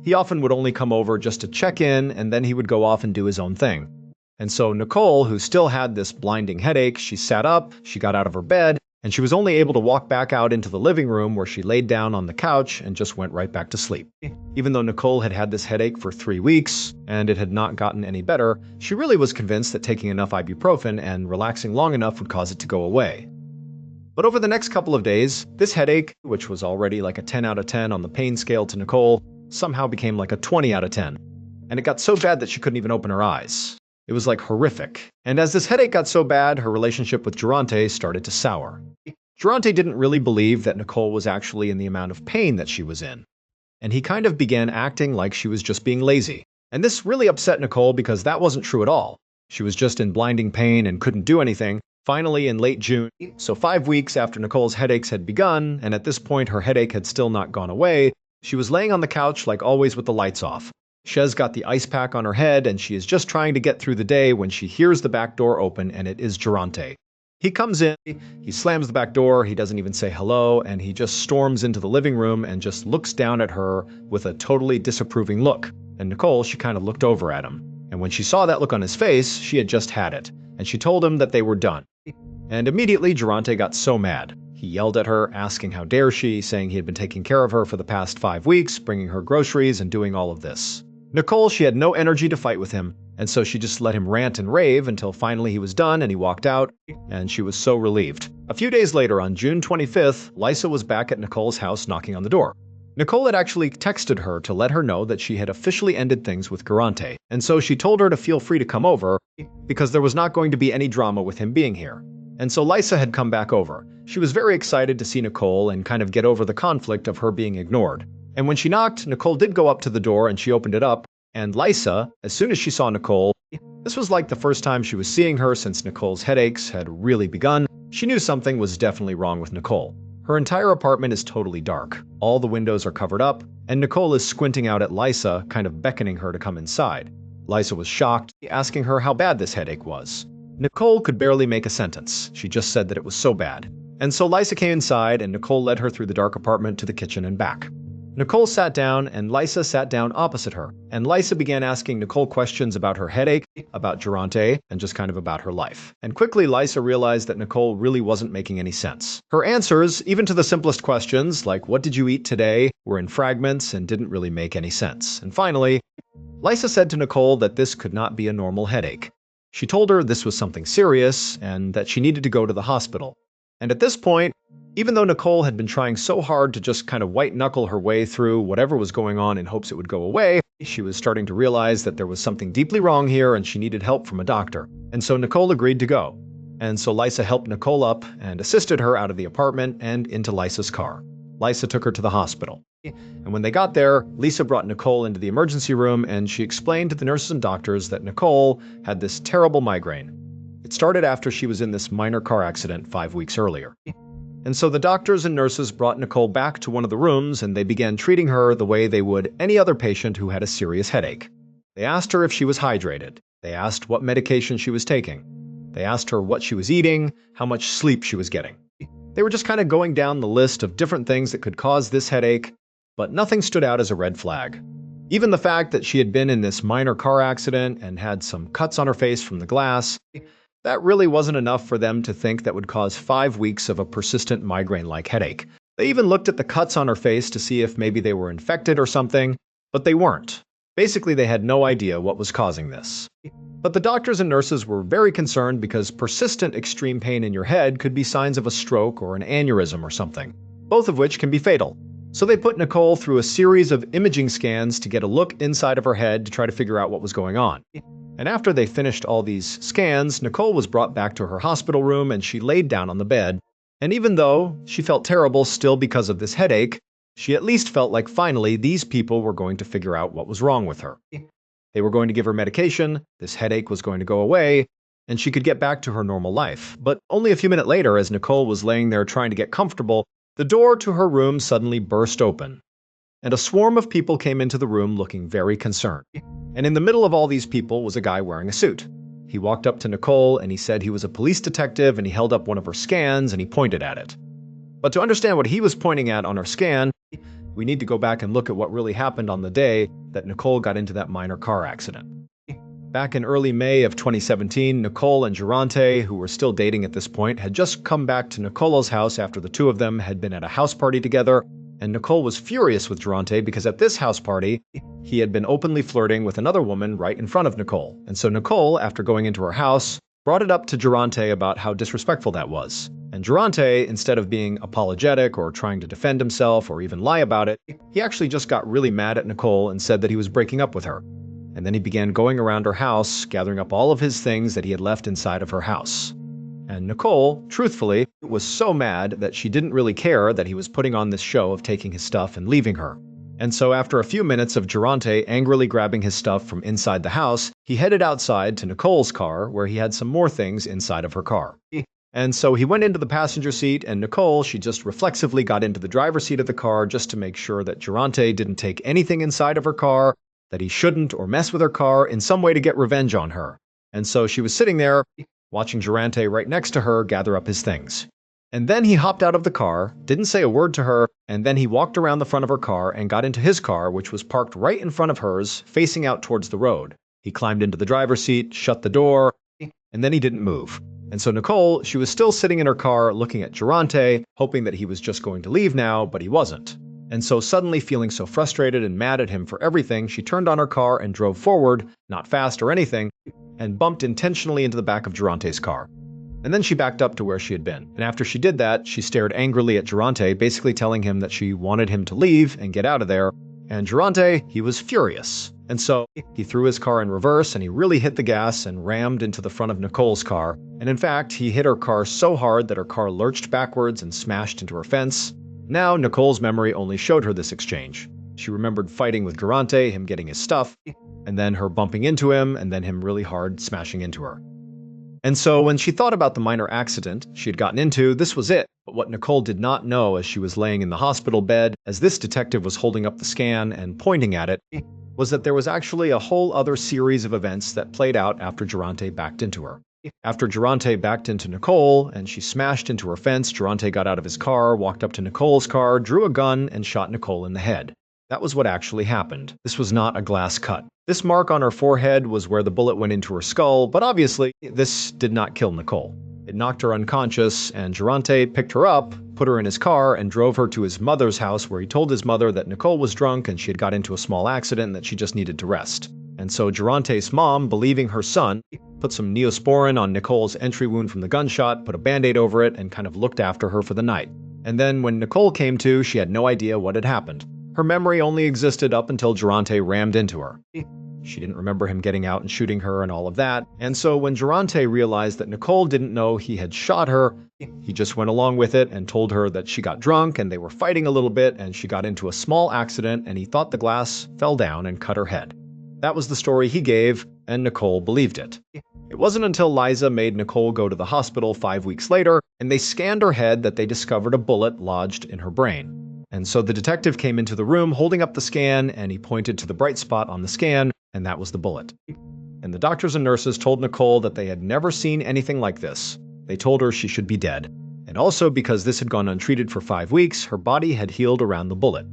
He often would only come over just to check in, and then he would go off and do his own thing. And so Nicole, who still had this blinding headache, she sat up, she got out of her bed, and she was only able to walk back out into the living room where she laid down on the couch and just went right back to sleep. Even though Nicole had had this headache for 3 weeks, and it had not gotten any better, she really was convinced that taking enough ibuprofen and relaxing long enough would cause it to go away. But over the next couple of days, this headache, which was already like a 10 out of 10 on the pain scale to Nicole, somehow became like a 20 out of 10. And it got so bad that she couldn't even open her eyes. It was like horrific. And as this headache got so bad, her relationship with Durante started to sour. Durante didn't really believe that Nicole was actually in the amount of pain that she was in. And he kind of began acting like she was just being lazy. And this really upset Nicole because that wasn't true at all. She was just in blinding pain and couldn't do anything. Finally, in late June, so 5 weeks after Nicole's headaches had begun, and at this point her headache had still not gone away, she was laying on the couch like always with the lights off. Shez got the ice pack on her head and she is just trying to get through the day when she hears the back door open and it is Durante. He comes in, he slams the back door, he doesn't even say hello, and he just storms into the living room and just looks down at her with a totally disapproving look. And Nicole, she kind of looked over at him. And when she saw that look on his face, she had just had it. And she told him that they were done. And immediately, Durante got so mad. He yelled at her, asking how dare she, saying he had been taking care of her for the past 5 weeks, bringing her groceries and doing all of this. Nicole, she had no energy to fight with him, and so she just let him rant and rave until finally he was done and he walked out, and she was so relieved. A few days later, on June 25th, Lisa was back at Nicole's house knocking on the door. Nicole had actually texted her to let her know that she had officially ended things with Durante, and so she told her to feel free to come over because there was not going to be any drama with him being here. And so Lisa had come back over. She was very excited to see Nicole and kind of get over the conflict of her being ignored. And when she knocked, Nicole did go up to the door and she opened it up. And Lisa, as soon as she saw Nicole, this was like the first time she was seeing her since Nicole's headaches had really begun, she knew something was definitely wrong with Nicole. Her entire apartment is totally dark. All the windows are covered up, and Nicole is squinting out at Lisa, kind of beckoning her to come inside. Lisa was shocked, asking her how bad this headache was. Nicole could barely make a sentence. She just said that it was so bad. And so Lisa came inside, and Nicole led her through the dark apartment to the kitchen and back. Nicole sat down, and Lisa sat down opposite her, and Lisa began asking Nicole questions about her headache, about Durante, and just kind of about her life. And quickly, Lisa realized that Nicole really wasn't making any sense. Her answers, even to the simplest questions, like what did you eat today, were in fragments and didn't really make any sense. And finally, Lisa said to Nicole that this could not be a normal headache. She told her this was something serious and that she needed to go to the hospital. And at this point, even though Nicole had been trying so hard to just kind of white-knuckle her way through whatever was going on in hopes it would go away, she was starting to realize that there was something deeply wrong here and she needed help from a doctor. And so Nicole agreed to go. And so Lisa helped Nicole up and assisted her out of the apartment and into Lisa's car. Lisa took her to the hospital. And when they got there, Lisa brought Nicole into the emergency room and she explained to the nurses and doctors that Nicole had this terrible migraine. It started after she was in this minor car accident 5 weeks earlier. And so the doctors and nurses brought Nicole back to one of the rooms and they began treating her the way they would any other patient who had a serious headache. They asked her if she was hydrated. They asked what medication she was taking. They asked her what she was eating, how much sleep she was getting. They were just kind of going down the list of different things that could cause this headache, but nothing stood out as a red flag. Even the fact that she had been in this minor car accident and had some cuts on her face from the glass, that really wasn't enough for them to think that would cause 5 weeks of a persistent migraine-like headache. They even looked at the cuts on her face to see if maybe they were infected or something, but they weren't. Basically, they had no idea what was causing this. But the doctors and nurses were very concerned because persistent extreme pain in your head could be signs of a stroke or an aneurysm or something, both of which can be fatal. So they put Nicole through a series of imaging scans to get a look inside of her head to try to figure out what was going on. And after they finished all these scans, Nicole was brought back to her hospital room and she laid down on the bed. And even though she felt terrible still because of this headache, she at least felt like finally these people were going to figure out what was wrong with her. They were going to give her medication, this headache was going to go away, and she could get back to her normal life. But only a few minutes later, as Nicole was laying there trying to get comfortable, the door to her room suddenly burst open. And a swarm of people came into the room looking very concerned. And in the middle of all these people was a guy wearing a suit. He walked up to Nicole and he said he was a police detective and he held up one of her scans and he pointed at it. But to understand what he was pointing at on her scan, we need to go back and look at what really happened on the day that Nicole got into that minor car accident. Back in early May of 2017, Nicole and Durante, who were still dating at this point, had just come back to Nicolo's house after the two of them had been at a house party together. And Nicole was furious with Durante because at this house party, he had been openly flirting with another woman right in front of Nicole. And so Nicole, after going into her house, brought it up to Durante about how disrespectful that was. And Durante, instead of being apologetic or trying to defend himself or even lie about it, he actually just got really mad at Nicole and said that he was breaking up with her. And then he began going around her house, gathering up all of his things that he had left inside of her house. And Nicole, truthfully, was so mad that she didn't really care that he was putting on this show of taking his stuff and leaving her. And so after a few minutes of Durante angrily grabbing his stuff from inside the house, he headed outside to Nicole's car where he had some more things inside of her car. And so he went into the passenger seat and Nicole, she just reflexively got into the driver's seat of the car just to make sure that Durante didn't take anything inside of her car, that he shouldn't or mess with her car in some way to get revenge on her. And so she was sitting there, watching Durante right next to her gather up his things. And then he hopped out of the car, didn't say a word to her, and then he walked around the front of her car and got into his car, which was parked right in front of hers, facing out towards the road. He climbed into the driver's seat, shut the door, and then he didn't move. And so Nicole, she was still sitting in her car looking at Durante, hoping that he was just going to leave now, but he wasn't. And so suddenly feeling so frustrated and mad at him for everything, she turned on her car and drove forward, not fast or anything, and bumped intentionally into the back of Durante's car. And then she backed up to where she had been. And after she did that, she stared angrily at Durante, basically telling him that she wanted him to leave and get out of there. And Durante, he was furious. And so he threw his car in reverse and he really hit the gas and rammed into the front of Nicole's car. And in fact, he hit her car so hard that her car lurched backwards and smashed into her fence. Now, Nicole's memory only showed her this exchange. She remembered fighting with Durante, him getting his stuff, and then her bumping into him, and then him really hard smashing into her. And so when she thought about the minor accident she had gotten into, this was it. But what Nicole did not know as she was laying in the hospital bed, as this detective was holding up the scan and pointing at it, was that there was actually a whole other series of events that played out after Durante backed into her. After Durante backed into Nicole and she smashed into her fence, Durante got out of his car, walked up to Nicole's car, drew a gun, and shot Nicole in the head. That was what actually happened. This was not a glass cut. This mark on her forehead was where the bullet went into her skull, but obviously, this did not kill Nicole. It knocked her unconscious, and Durante picked her up, put her in his car, and drove her to his mother's house where he told his mother that Nicole was drunk and she had got into a small accident and that she just needed to rest. And so Durante's mom, believing her son, put some Neosporin on Nicole's entry wound from the gunshot, put a band-aid over it, and kind of looked after her for the night. And then when Nicole came to, she had no idea what had happened. Her memory only existed up until Durante rammed into her. She didn't remember him getting out and shooting her and all of that. And so when Durante realized that Nicole didn't know he had shot her, he just went along with it and told her that she got drunk and they were fighting a little bit and she got into a small accident and he thought the glass fell down and cut her head. That was the story he gave, and Nicole believed it. It wasn't until Liza made Nicole go to the hospital 5 weeks later and they scanned her head that they discovered a bullet lodged in her brain. And so the detective came into the room holding up the scan and he pointed to the bright spot on the scan, and that was the bullet. And the doctors and nurses told Nicole that they had never seen anything like this. They told her she should be dead. And also because this had gone untreated for 5 weeks, her body had healed around the bullet.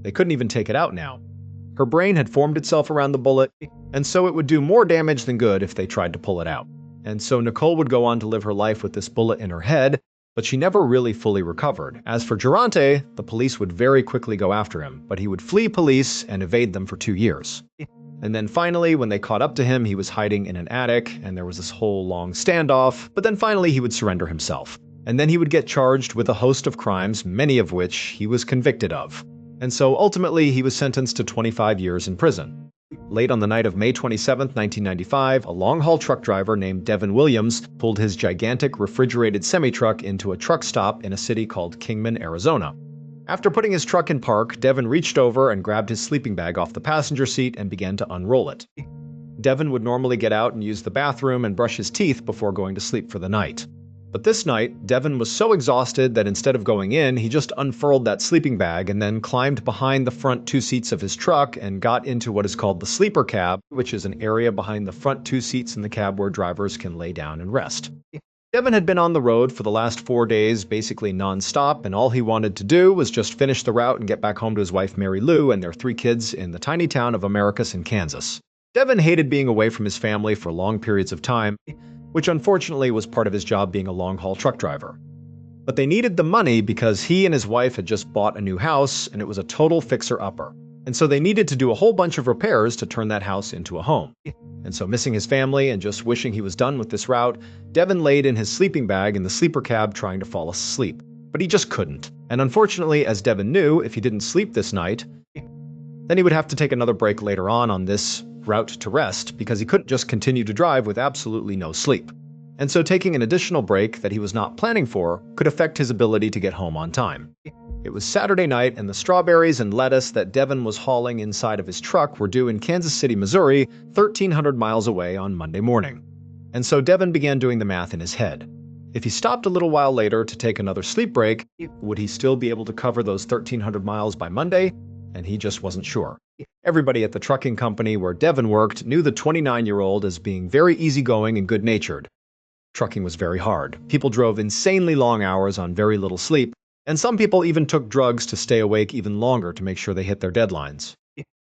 They couldn't even take it out now. Her brain had formed itself around the bullet, and so it would do more damage than good if they tried to pull it out. And so Nicole would go on to live her life with this bullet in her head, but she never really fully recovered. As for Durante, the police would very quickly go after him, but he would flee police and evade them for 2 years. And then finally, when they caught up to him, he was hiding in an attic, and there was this whole long standoff, but then finally he would surrender himself. And then he would get charged with a host of crimes, many of which he was convicted of. And so ultimately, he was sentenced to 25 years in prison. Late on the night of May 27, 1995, a long-haul truck driver named Devin Williams pulled his gigantic refrigerated semi-truck into a truck stop in a city called Kingman, Arizona. After putting his truck in park, Devin reached over and grabbed his sleeping bag off the passenger seat and began to unroll it. Devin would normally get out and use the bathroom and brush his teeth before going to sleep for the night. But this night, Devin was so exhausted that instead of going in, he just unfurled that sleeping bag and then climbed behind the front 2 seats of his truck and got into what is called the sleeper cab, which is an area behind the front 2 seats in the cab where drivers can lay down and rest. Devin had been on the road for the last 4 days, basically non-stop, and all he wanted to do was just finish the route and get back home to his wife Mary Lou and their 3 kids in the tiny town of Americus in Kansas. Devin hated being away from his family for long periods of time, which unfortunately was part of his job being a long-haul truck driver. But they needed the money because he and his wife had just bought a new house and it was a total fixer-upper. And so they needed to do a whole bunch of repairs to turn that house into a home. And so missing his family and just wishing he was done with this route, Devin laid in his sleeping bag in the sleeper cab trying to fall asleep. But he just couldn't. And unfortunately, as Devin knew, if he didn't sleep this night, then he would have to take another break later on this route to rest because he couldn't just continue to drive with absolutely no sleep. And so taking an additional break that he was not planning for could affect his ability to get home on time. It was Saturday night and the strawberries and lettuce that Devin was hauling inside of his truck were due in Kansas City, Missouri, 1,300 miles away on Monday morning. And so Devin began doing the math in his head. If he stopped a little while later to take another sleep break, would he still be able to cover those 1,300 miles by Monday? And he just wasn't sure. Everybody at the trucking company where Devin worked knew the 29-year-old as being very easygoing and good-natured. Trucking was very hard. People drove insanely long hours on very little sleep, and some people even took drugs to stay awake even longer to make sure they hit their deadlines.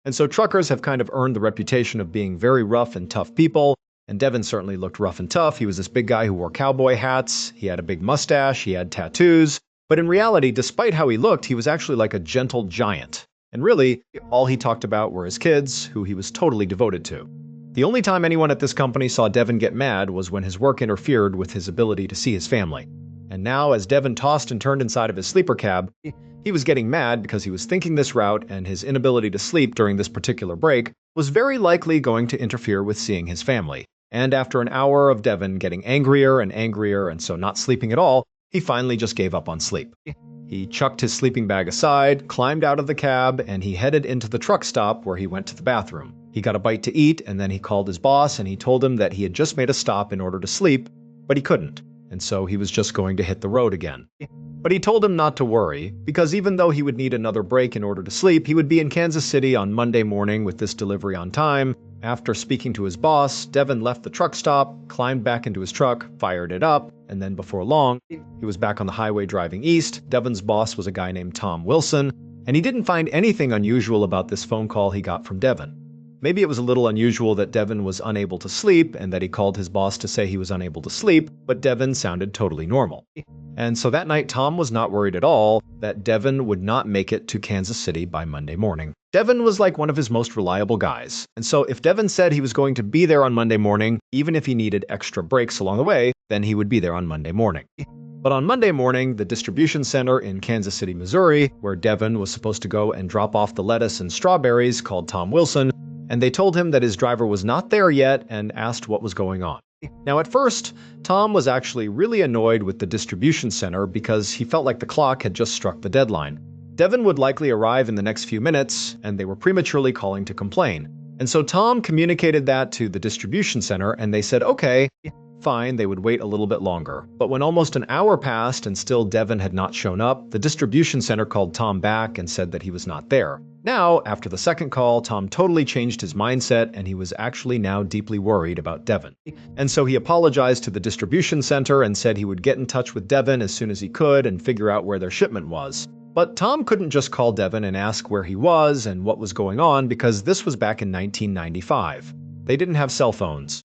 And so truckers have kind of earned the reputation of being very rough and tough people, And Devin certainly looked rough and tough. He was this big guy who wore cowboy hats, he had a big mustache, he had tattoos. But in reality, despite how he looked, he was actually like a gentle giant. And really, all he talked about were his kids, who he was totally devoted to. The only time anyone at this company saw Devin get mad was when his work interfered with his ability to see his family. And now, as Devin tossed and turned inside of his sleeper cab, he was getting mad because he was thinking this route and his inability to sleep during this particular break was very likely going to interfere with seeing his family. And after an hour of Devin getting angrier and so not sleeping at all, he finally just gave up on sleep. He chucked his sleeping bag aside, climbed out of the cab, and he headed into the truck stop where he went to the bathroom. He got a bite to eat, and then he called his boss and he told him that he had just made a stop in order to sleep, but he couldn't, and so he was just going to hit the road again. But he told him not to worry, because even though he would need another break in order to sleep, he would be in Kansas City on Monday morning with this delivery on time. After speaking to his boss, Devin left the truck stop, climbed back into his truck, fired it up, and then before long, he was back on the highway driving east. Devin's boss was a guy named Tom Wilson, and he didn't find anything unusual about this phone call he got from Devin. Maybe it was a little unusual that Devin was unable to sleep and that he called his boss to say he was unable to sleep, but Devin sounded totally normal. And so that night, Tom was not worried at all that Devin would not make it to Kansas City by Monday morning. Devin was like one of his most reliable guys, and so if Devin said he was going to be there on Monday morning, even if he needed extra breaks along the way, then he would be there on Monday morning. But on Monday morning, the distribution center in Kansas City, Missouri, where Devin was supposed to go and drop off the lettuce and strawberries, called Tom Wilson, and they told him that his driver was not there yet and asked what was going on. Now at first, Tom was actually really annoyed with the distribution center because he felt like the clock had just struck the deadline. Devin would likely arrive in the next few minutes, and they were prematurely calling to complain. And so Tom communicated that to the distribution center, and they said, okay, fine, they would wait a little bit longer. But when almost an hour passed and still Devin had not shown up, the distribution center called Tom back and said that he was not there. Now, after the second call, Tom totally changed his mindset, and he was actually now deeply worried about Devin. And so he apologized to the distribution center and said he would get in touch with Devin as soon as he could and figure out where their shipment was. But Tom couldn't just call Devin and ask where he was and what was going on because this was back in 1995. They didn't have cell phones.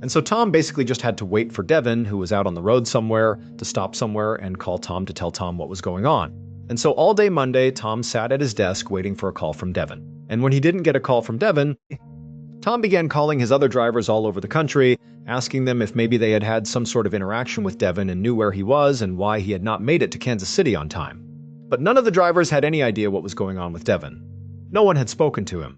And so Tom basically just had to wait for Devin, who was out on the road somewhere, to stop somewhere and call Tom to tell Tom what was going on. And so all day Monday, Tom sat at his desk waiting for a call from Devin. And when he didn't get a call from Devin, Tom began calling his other drivers all over the country, asking them if maybe they had had some sort of interaction with Devin and knew where he was and why he had not made it to Kansas City on time. But none of the drivers had any idea what was going on with Devin. No one had spoken to him.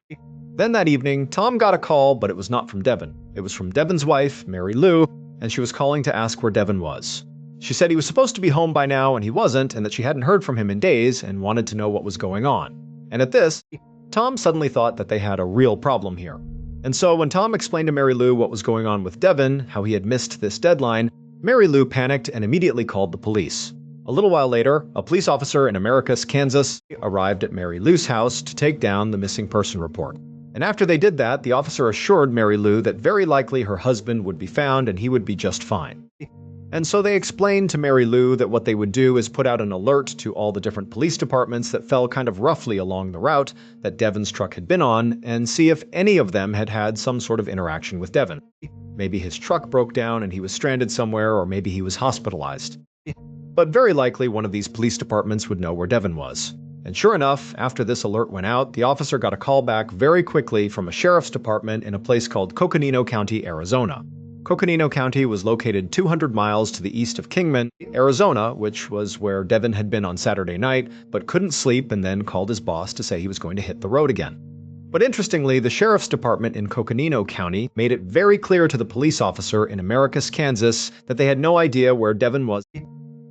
Then that evening, Tom got a call, but it was not from Devin. It was from Devin's wife, Mary Lou, and she was calling to ask where Devin was. She said he was supposed to be home by now and he wasn't, and that she hadn't heard from him in days and wanted to know what was going on. And at this, Tom suddenly thought that they had a real problem here. And so when Tom explained to Mary Lou what was going on with Devin, how he had missed this deadline, Mary Lou panicked and immediately called the police. A little while later, a police officer in Americus, Kansas, arrived at Mary Lou's house to take down the missing person report. And after they did that, the officer assured Mary Lou that very likely her husband would be found and he would be just fine. And so they explained to Mary Lou that what they would do is put out an alert to all the different police departments that fell kind of roughly along the route that Devin's truck had been on and see if any of them had had some sort of interaction with Devin. Maybe his truck broke down and he was stranded somewhere, or maybe he was hospitalized. But very likely one of these police departments would know where Devin was. And sure enough, after this alert went out, the officer got a call back very quickly from a sheriff's department in a place called Coconino County, Arizona. Coconino County was located 200 miles to the east of Kingman, Arizona, which was where Devin had been on Saturday night, but couldn't sleep and then called his boss to say he was going to hit the road again. But interestingly, the sheriff's department in Coconino County made it very clear to the police officer in Americus, Kansas, that they had no idea where Devin was,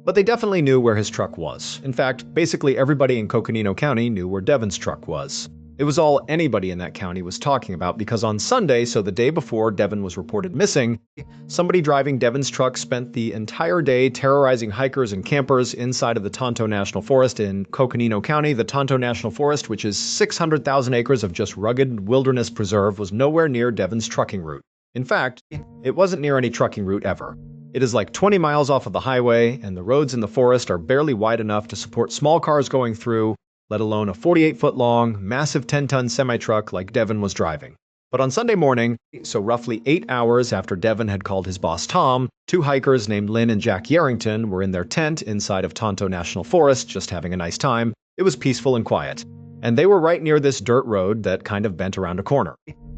but they definitely knew where his truck was. In fact, basically everybody in Coconino County knew where Devin's truck was. It was all anybody in that county was talking about because on Sunday, so the day before Devin was reported missing, somebody driving Devin's truck spent the entire day terrorizing hikers and campers inside of the Tonto National Forest in Coconino County. The Tonto National Forest, which is 600,000 acres of just rugged wilderness preserve, was nowhere near Devin's trucking route. In fact, it wasn't near any trucking route ever. It is like 20 miles off of the highway, and the roads in the forest are barely wide enough to support small cars going through, let alone a 48-foot long, massive 10-ton semi-truck like Devin was driving. But on Sunday morning, so roughly 8 hours after Devin had called his boss Tom, two hikers named Lynn and Jack Yarrington were in their tent inside of Tonto National Forest just having a nice time. It was peaceful and quiet. And they were right near this dirt road that kind of bent around a corner.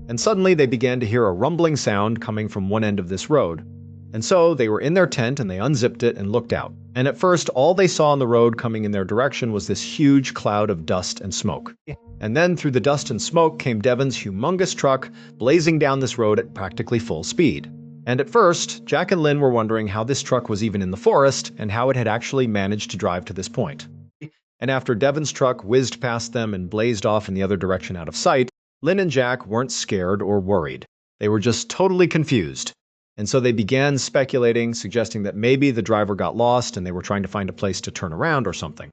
And suddenly they began to hear a rumbling sound coming from one end of this road. And so they were in their tent and they unzipped it and looked out. And at first, all they saw on the road coming in their direction was this huge cloud of dust and smoke. And then through the dust and smoke came Devin's humongous truck blazing down this road at practically full speed. And at first, Jack and Lynn were wondering how this truck was even in the forest and how it had actually managed to drive to this point. And after Devin's truck whizzed past them and blazed off in the other direction out of sight, Lynn and Jack weren't scared or worried. They were just totally confused. And so they began speculating, suggesting that maybe the driver got lost and they were trying to find a place to turn around or something.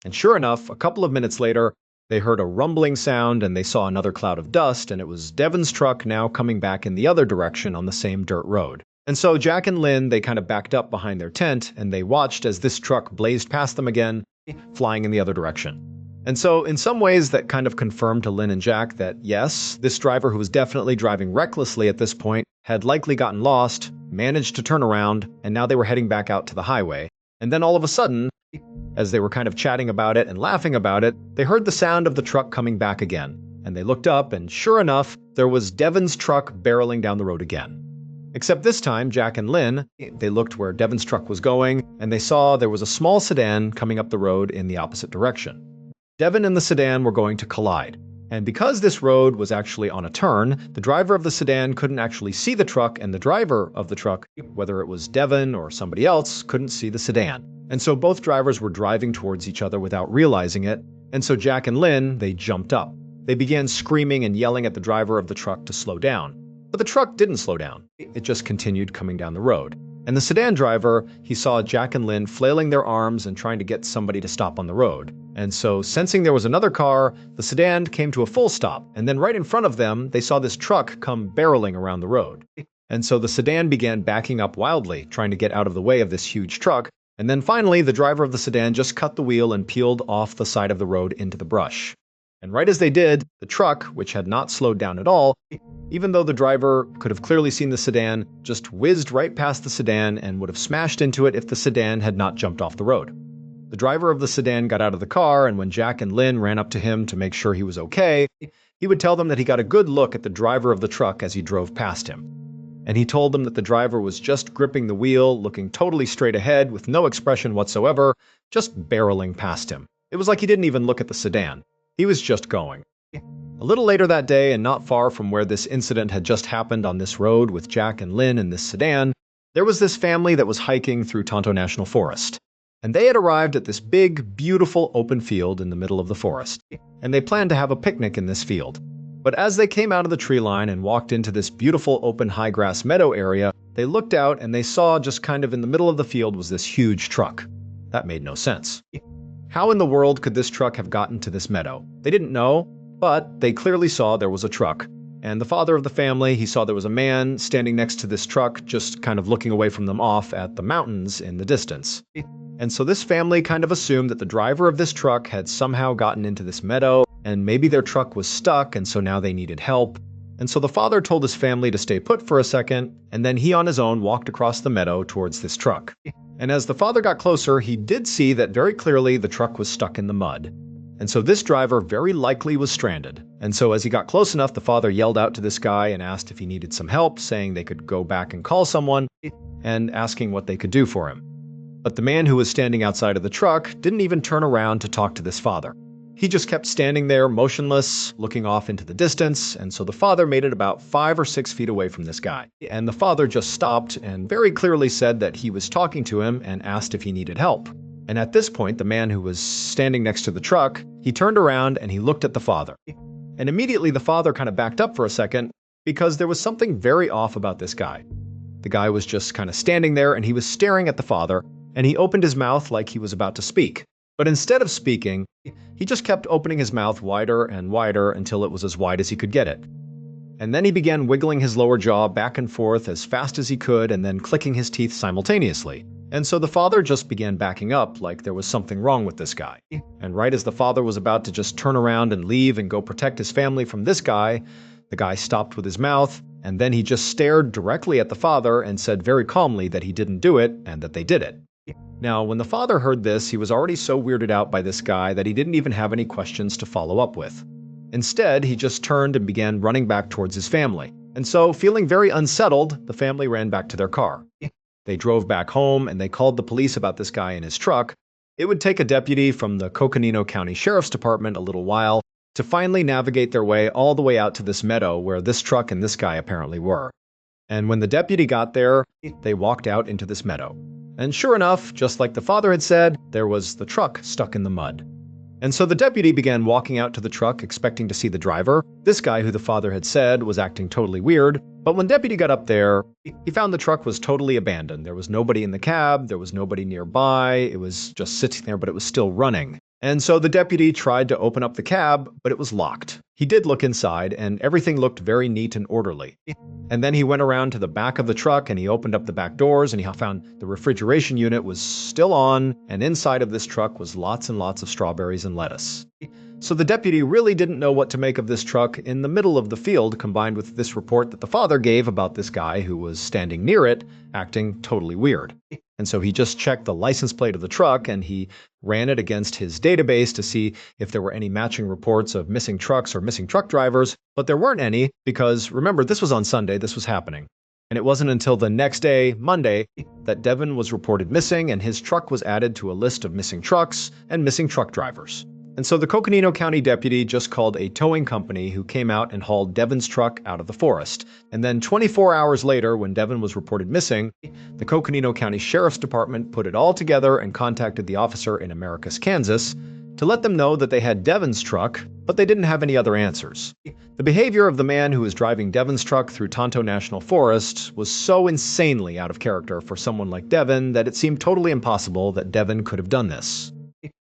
And sure enough, a couple of minutes later, they heard a rumbling sound and they saw another cloud of dust, and it was Devin's truck now coming back in the other direction on the same dirt road. And so Jack and Lynn, they kind of backed up behind their tent and they watched as this truck blazed past them again, flying in the other direction. And so in some ways that kind of confirmed to Lynn and Jack that yes, this driver, who was definitely driving recklessly at this point, had likely gotten lost, managed to turn around, and now they were heading back out to the highway. And then all of a sudden, as they were kind of chatting about it and laughing about it, they heard the sound of the truck coming back again. And they looked up, and sure enough, there was Devin's truck barreling down the road again. Except this time, Jack and Lynn, they looked where Devin's truck was going, and they saw there was a small sedan coming up the road in the opposite direction. Devin and the sedan were going to collide. And because this road was actually on a turn, the driver of the sedan couldn't actually see the truck, and the driver of the truck, whether it was Devin or somebody else, couldn't see the sedan. And so both drivers were driving towards each other without realizing it, and so Jack and Lynn, they jumped up. They began screaming and yelling at the driver of the truck to slow down. But the truck didn't slow down. It just continued coming down the road. And the sedan driver, he saw Jack and Lynn flailing their arms and trying to get somebody to stop on the road. And so, sensing there was another car, the sedan came to a full stop, and then right in front of them, they saw this truck come barreling around the road. And so the sedan began backing up wildly, trying to get out of the way of this huge truck, and then finally, the driver of the sedan just cut the wheel and peeled off the side of the road into the brush. And right as they did, the truck, which had not slowed down at all, even though the driver could have clearly seen the sedan, just whizzed right past the sedan and would have smashed into it if the sedan had not jumped off the road. The driver of the sedan got out of the car, and when Jack and Lynn ran up to him to make sure he was okay, he would tell them that he got a good look at the driver of the truck as he drove past him. And he told them that the driver was just gripping the wheel, looking totally straight ahead with no expression whatsoever, just barreling past him. It was like he didn't even look at the sedan. He was just going. A little later that day, and not far from where this incident had just happened on this road with Jack and Lynn in this sedan, there was this family that was hiking through Tonto National Forest. And they had arrived at this big, beautiful open field in the middle of the forest. And they planned to have a picnic in this field. But as they came out of the tree line and walked into this beautiful open high grass meadow area, they looked out and they saw just kind of in the middle of the field was this huge truck. That made no sense. How in the world could this truck have gotten to this meadow? They didn't know, but they clearly saw there was a truck. And the father of the family, he saw there was a man standing next to this truck, just kind of looking away from them off at the mountains in the distance. And so this family kind of assumed that the driver of this truck had somehow gotten into this meadow, and maybe their truck was stuck, and so now they needed help. And so the father told his family to stay put for a second, and then he on his own walked across the meadow towards this truck. And as the father got closer, he did see that very clearly the truck was stuck in the mud. And so this driver very likely was stranded. And so as he got close enough, the father yelled out to this guy and asked if he needed some help, saying they could go back and call someone, and asking what they could do for him. But the man who was standing outside of the truck didn't even turn around to talk to this father. He just kept standing there motionless, looking off into the distance, and so the father made it about 5 or 6 feet away from this guy. And the father just stopped and very clearly said that he was talking to him and asked if he needed help. And at this point, the man who was standing next to the truck, he turned around and he looked at the father. And immediately the father kind of backed up for a second because there was something very off about this guy. The guy was just kind of standing there and he was staring at the father, and he opened his mouth like he was about to speak. But instead of speaking, he just kept opening his mouth wider and wider until it was as wide as he could get it. And then he began wiggling his lower jaw back and forth as fast as he could and then clicking his teeth simultaneously. And so the father just began backing up like there was something wrong with this guy. And right as the father was about to just turn around and leave and go protect his family from this guy, The guy stopped with his mouth, and then he just stared directly at the father and said very calmly that he didn't do it and that they did it. Now, when the father heard this, he was already so weirded out by this guy that he didn't even have any questions to follow up with. Instead, he just turned and began running back towards his family. And so, feeling very unsettled, the family ran back to their car. They drove back home and they called the police about this guy in his truck. It would take a deputy from the Coconino County Sheriff's Department a little while to finally navigate their way all the way out to this meadow where this truck and this guy apparently were. And when the deputy got there, they walked out into this meadow. And sure enough, just like the father had said, there was the truck stuck in the mud. And so the deputy began walking out to the truck expecting to see the driver, this guy who the father had said was acting totally weird. But when deputy got up there, he found the truck was totally abandoned. There was nobody in the cab, there was nobody nearby, it was just sitting there, but it was still running. And so the deputy tried to open up the cab, but it was locked. He did look inside, and everything looked very neat and orderly. And then he went around to the back of the truck and he opened up the back doors and he found the refrigeration unit was still on, and inside of this truck was lots and lots of strawberries and lettuce. So the deputy really didn't know what to make of this truck in the middle of the field, combined with this report that the father gave about this guy who was standing near it, acting totally weird. And so he just checked the license plate of the truck and he ran it against his database to see if there were any matching reports of missing trucks or missing truck drivers, but there weren't any because, remember, this was on Sunday, this was happening. And it wasn't until the next day, Monday, that Devin was reported missing and his truck was added to a list of missing trucks and missing truck drivers. And so the Coconino County deputy just called a towing company who came out and hauled Devin's truck out of the forest. And then 24 hours later, when Devin was reported missing, the Coconino County Sheriff's Department put it all together and contacted the officer in Americus, Kansas, to let them know that they had Devin's truck, but they didn't have any other answers. The behavior of the man who was driving Devin's truck through Tonto National Forest was so insanely out of character for someone like Devin that it seemed totally impossible that Devin could have done this.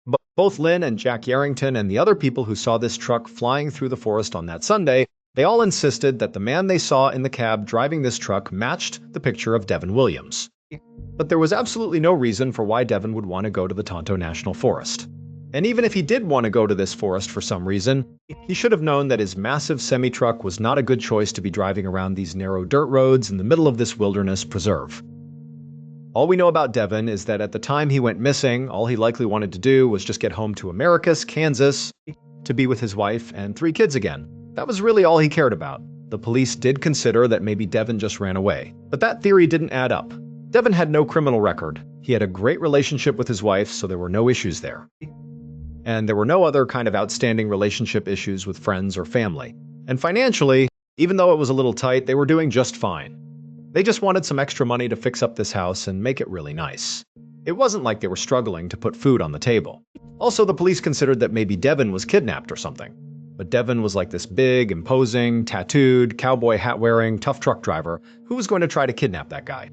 But both Lynn and Jack Yarrington and the other people who saw this truck flying through the forest on that Sunday, they all insisted that the man they saw in the cab driving this truck matched the picture of Devin Williams. But there was absolutely no reason for why Devin would want to go to the Tonto National Forest. And even if he did want to go to this forest for some reason, he should have known that his massive semi-truck was not a good choice to be driving around these narrow dirt roads in the middle of this wilderness preserve. All we know about Devin is that at the time he went missing, all he likely wanted to do was just get home to Americus, Kansas, to be with his wife and 3 kids again. That was really all he cared about. The police did consider that maybe Devin just ran away, but that theory didn't add up. Devin had no criminal record. He had a great relationship with his wife, so there were no issues there. And there were no other kind of outstanding relationship issues with friends or family. And financially, even though it was a little tight, they were doing just fine. They just wanted some extra money to fix up this house and make it really nice. It wasn't like they were struggling to put food on the table. Also, the police considered that maybe Devin was kidnapped or something. But Devin was like this big, imposing, tattooed, cowboy hat-wearing, tough truck driver who was going to try to kidnap that guy.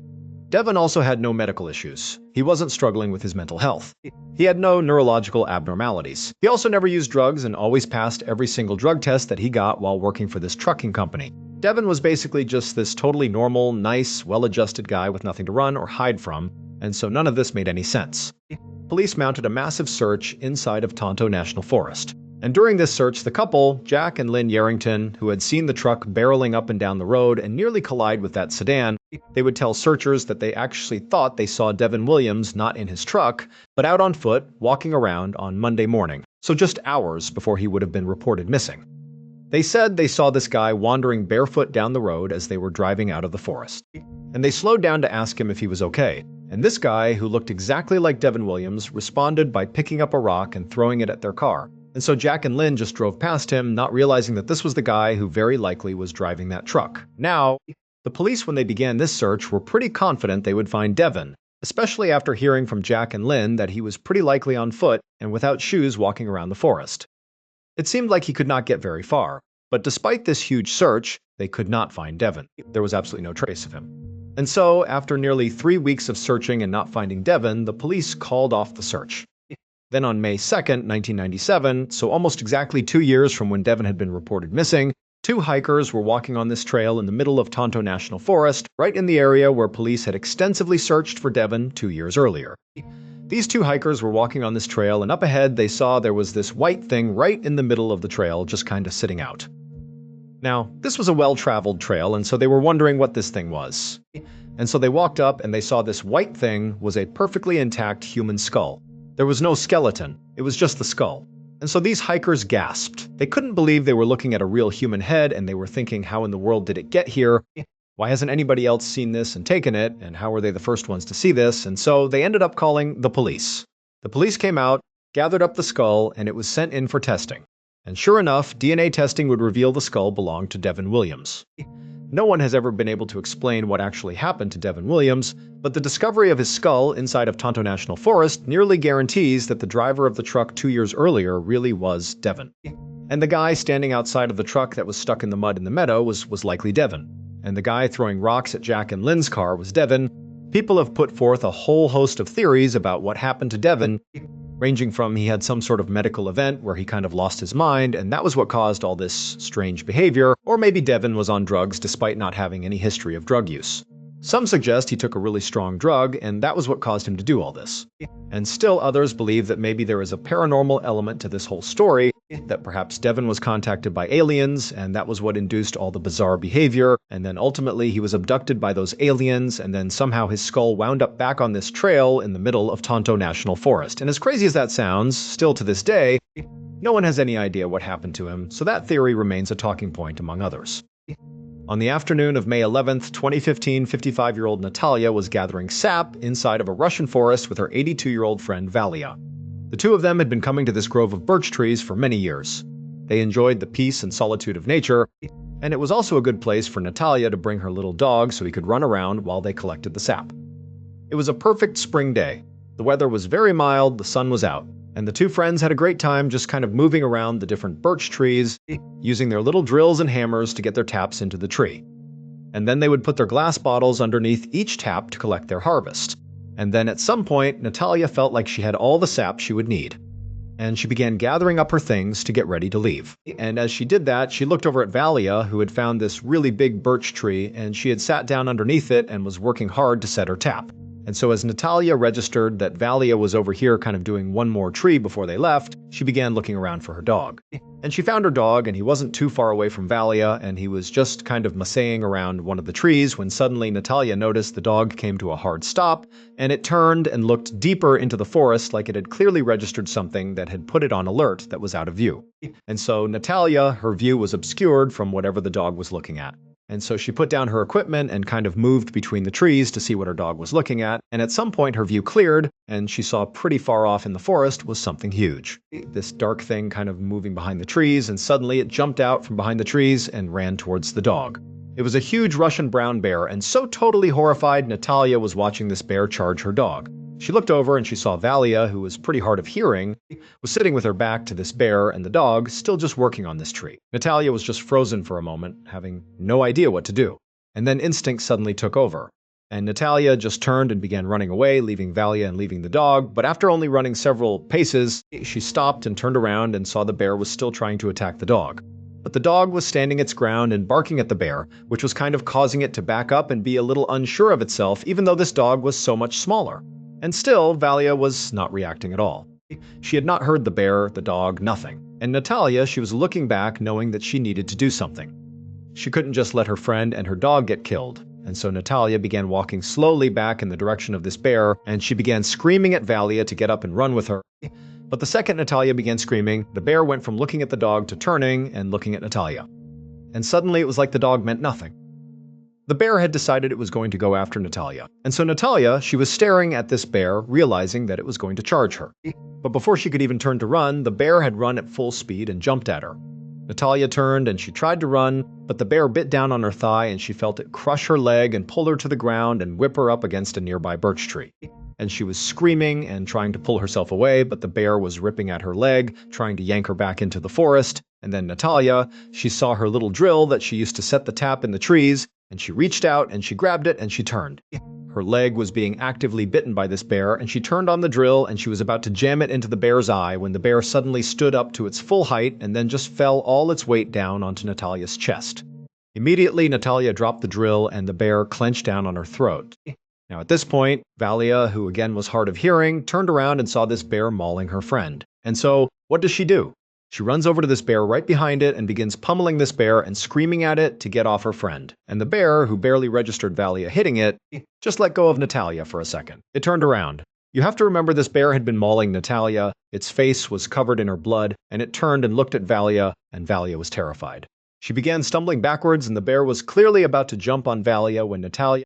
Devin also had no medical issues. He wasn't struggling with his mental health. He had no neurological abnormalities. He also never used drugs and always passed every single drug test that he got while working for this trucking company. Devin was basically just this totally normal, nice, well-adjusted guy with nothing to run or hide from, and so none of this made any sense. Police mounted a massive search inside of Tonto National Forest. And during this search, the couple, Jack and Lynn Yarrington, who had seen the truck barreling up and down the road and nearly collide with that sedan, they would tell searchers that they actually thought they saw Devin Williams not in his truck, but out on foot, walking around on Monday morning, so just hours before he would have been reported missing. They said they saw this guy wandering barefoot down the road as they were driving out of the forest. And they slowed down to ask him if he was okay. And this guy, who looked exactly like Devin Williams, responded by picking up a rock and throwing it at their car. And so Jack and Lynn just drove past him, not realizing that this was the guy who very likely was driving that truck. Now, the police, when they began this search, were pretty confident they would find Devin, especially after hearing from Jack and Lynn that he was pretty likely on foot and without shoes walking around the forest. It seemed like he could not get very far, but despite this huge search, they could not find Devin. There was absolutely no trace of him. And so, after nearly 3 weeks of searching and not finding Devin, the police called off the search. Then on May 2nd, 1997, so almost exactly 2 years from when Devin had been reported missing, 2 hikers were walking on this trail in the middle of Tonto National Forest, right in the area where police had extensively searched for Devin 2 years earlier. These 2 hikers were walking on this trail, and up ahead they saw there was this white thing right in the middle of the trail, just kind of sitting out. Now, this was a well-traveled trail, and so they were wondering what this thing was. And so they walked up and they saw this white thing was a perfectly intact human skull. There was no skeleton, it was just the skull. And so these hikers gasped. They couldn't believe they were looking at a real human head, and they were thinking, how in the world did it get here? Why hasn't anybody else seen this and taken it? And how were they the first ones to see this? And so they ended up calling the police. The police came out, gathered up the skull, and it was sent in for testing. And sure enough, DNA testing would reveal the skull belonged to Devin Williams. No one has ever been able to explain what actually happened to Devin Williams, but the discovery of his skull inside of Tonto National Forest nearly guarantees that the driver of the truck 2 years earlier really was Devin. And the guy standing outside of the truck that was stuck in the mud in the meadow was likely Devin. And the guy throwing rocks at Jack and Lynn's car was Devin. People have put forth a whole host of theories about what happened to Devin, ranging from he had some sort of medical event where he kind of lost his mind, and that was what caused all this strange behavior, or maybe Devin was on drugs despite not having any history of drug use. Some suggest he took a really strong drug, and that was what caused him to do all this. And still others believe that maybe there is a paranormal element to this whole story, that perhaps Devin was contacted by aliens, and that was what induced all the bizarre behavior, and then ultimately he was abducted by those aliens, and then somehow his skull wound up back on this trail in the middle of Tonto National Forest. And as crazy as that sounds, still to this day, no one has any idea what happened to him, so that theory remains a talking point among others. On the afternoon of May 11th, 2015, 55-year-old Natalia was gathering sap inside of a Russian forest with her 82-year-old friend Valia. The two of them had been coming to this grove of birch trees for many years. They enjoyed the peace and solitude of nature, and it was also a good place for Natalia to bring her little dog so he could run around while they collected the sap. It was a perfect spring day. The weather was very mild, the sun was out, and the two friends had a great time just kind of moving around the different birch trees, using their little drills and hammers to get their taps into the tree. And then they would put their glass bottles underneath each tap to collect their harvest. And then at some point, Natalia felt like she had all the sap she would need. And she began gathering up her things to get ready to leave. And as she did that, she looked over at Valia, who had found this really big birch tree, and she had sat down underneath it and was working hard to set her tap. And so as Natalia registered that Valia was over here kind of doing one more tree before they left, she began looking around for her dog. And she found her dog, and he wasn't too far away from Valia, and he was just kind of massaging around one of the trees when suddenly Natalia noticed the dog came to a hard stop, and it turned and looked deeper into the forest like it had clearly registered something that had put it on alert that was out of view. And so Natalia, her view was obscured from whatever the dog was looking at. And so she put down her equipment and kind of moved between the trees to see what her dog was looking at, and at some point her view cleared, and she saw pretty far off in the forest was something huge. This dark thing kind of moving behind the trees, and suddenly it jumped out from behind the trees and ran towards the dog. It was a huge Russian brown bear, and so totally horrified, Natalia was watching this bear charge her dog. She looked over and she saw Valia, who was pretty hard of hearing, was sitting with her back to this bear and the dog, still just working on this tree. Natalia was just frozen for a moment, having no idea what to do. And then instinct suddenly took over. And Natalia just turned and began running away, leaving Valia and leaving the dog, but after only running several paces, she stopped and turned around and saw the bear was still trying to attack the dog. But the dog was standing its ground and barking at the bear, which was kind of causing it to back up and be a little unsure of itself, even though this dog was so much smaller. And still, Valia was not reacting at all. She had not heard the bear, the dog, nothing. And Natalia, she was looking back knowing that she needed to do something. She couldn't just let her friend and her dog get killed. And so Natalia began walking slowly back in the direction of this bear, and she began screaming at Valia to get up and run with her. But the second Natalia began screaming, the bear went from looking at the dog to turning and looking at Natalia. And suddenly it was like the dog meant nothing. The bear had decided it was going to go after Natalia. And so Natalia, she was staring at this bear, realizing that it was going to charge her. But before she could even turn to run, the bear had run at full speed and jumped at her. Natalia turned and she tried to run, but the bear bit down on her thigh and she felt it crush her leg and pull her to the ground and whip her up against a nearby birch tree. And she was screaming and trying to pull herself away, but the bear was ripping at her leg, trying to yank her back into the forest. And then Natalia, she saw her little drill that she used to set the tap in the trees, and she reached out and she grabbed it and she turned. Her leg was being actively bitten by this bear, and she turned on the drill and she was about to jam it into the bear's eye when the bear suddenly stood up to its full height and then just fell all its weight down onto Natalia's chest. Immediately, Natalia dropped the drill and the bear clenched down on her throat. Now at this point, Valia, who again was hard of hearing, turned around and saw this bear mauling her friend. And so, what does she do? She runs over to this bear right behind it and begins pummeling this bear and screaming at it to get off her friend. And the bear, who barely registered Valia hitting it, just let go of Natalia for a second. It turned around. You have to remember this bear had been mauling Natalia, its face was covered in her blood, and it turned and looked at Valia, and Valia was terrified. She began stumbling backwards, and the bear was clearly about to jump on Valia when Natalia,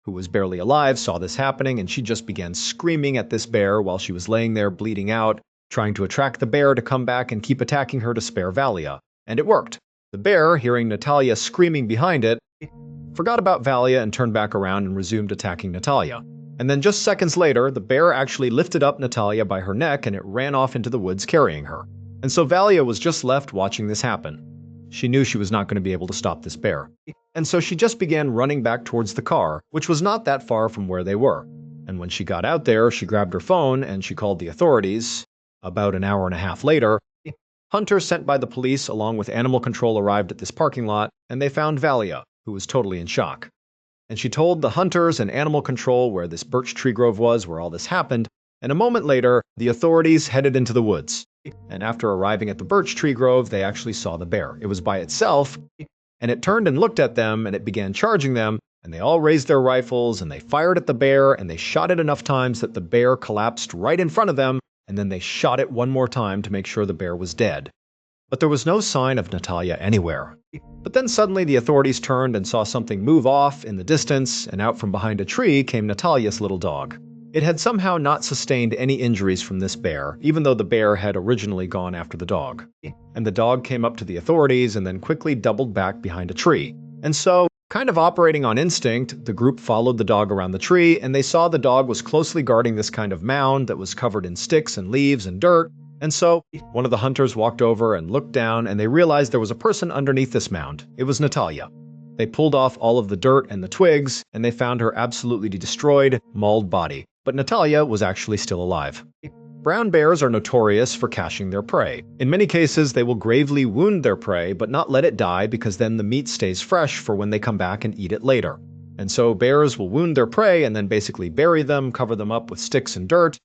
who was barely alive, saw this happening, and she just began screaming at this bear while she was laying there bleeding out, trying to attract the bear to come back and keep attacking her to spare Valia. And it worked. The bear, hearing Natalia screaming behind it, forgot about Valia and turned back around and resumed attacking Natalia. And then just seconds later, the bear actually lifted up Natalia by her neck and it ran off into the woods carrying her. And so Valia was just left watching this happen. She knew she was not going to be able to stop this bear. And so she just began running back towards the car, which was not that far from where they were. And when she got out there, she grabbed her phone and she called the authorities. About an hour and a half later, hunters sent by the police along with animal control arrived at this parking lot, and they found Valia, who was totally in shock. And she told the hunters and animal control where this birch tree grove was, where all this happened, and a moment later, the authorities headed into the woods. And after arriving at the birch tree grove, they actually saw the bear. It was by itself, and it turned and looked at them, and it began charging them, and they all raised their rifles, and they fired at the bear, and they shot it enough times that the bear collapsed right in front of them, and then they shot it one more time to make sure the bear was dead. But there was no sign of Natalia anywhere. But then suddenly the authorities turned and saw something move off in the distance, and out from behind a tree came Natalia's little dog. It had somehow not sustained any injuries from this bear, even though the bear had originally gone after the dog. And the dog came up to the authorities and then quickly doubled back behind a tree. And so, kind of operating on instinct, the group followed the dog around the tree, and they saw the dog was closely guarding this kind of mound that was covered in sticks and leaves and dirt. And so, one of the hunters walked over and looked down, and they realized there was a person underneath this mound. It was Natalia. They pulled off all of the dirt and the twigs, and they found her absolutely destroyed, mauled body. But Natalia was actually still alive. Brown bears are notorious for caching their prey. In many cases, they will gravely wound their prey, but not let it die because then the meat stays fresh for when they come back and eat it later. And so bears will wound their prey and then basically bury them, cover them up with sticks and dirt,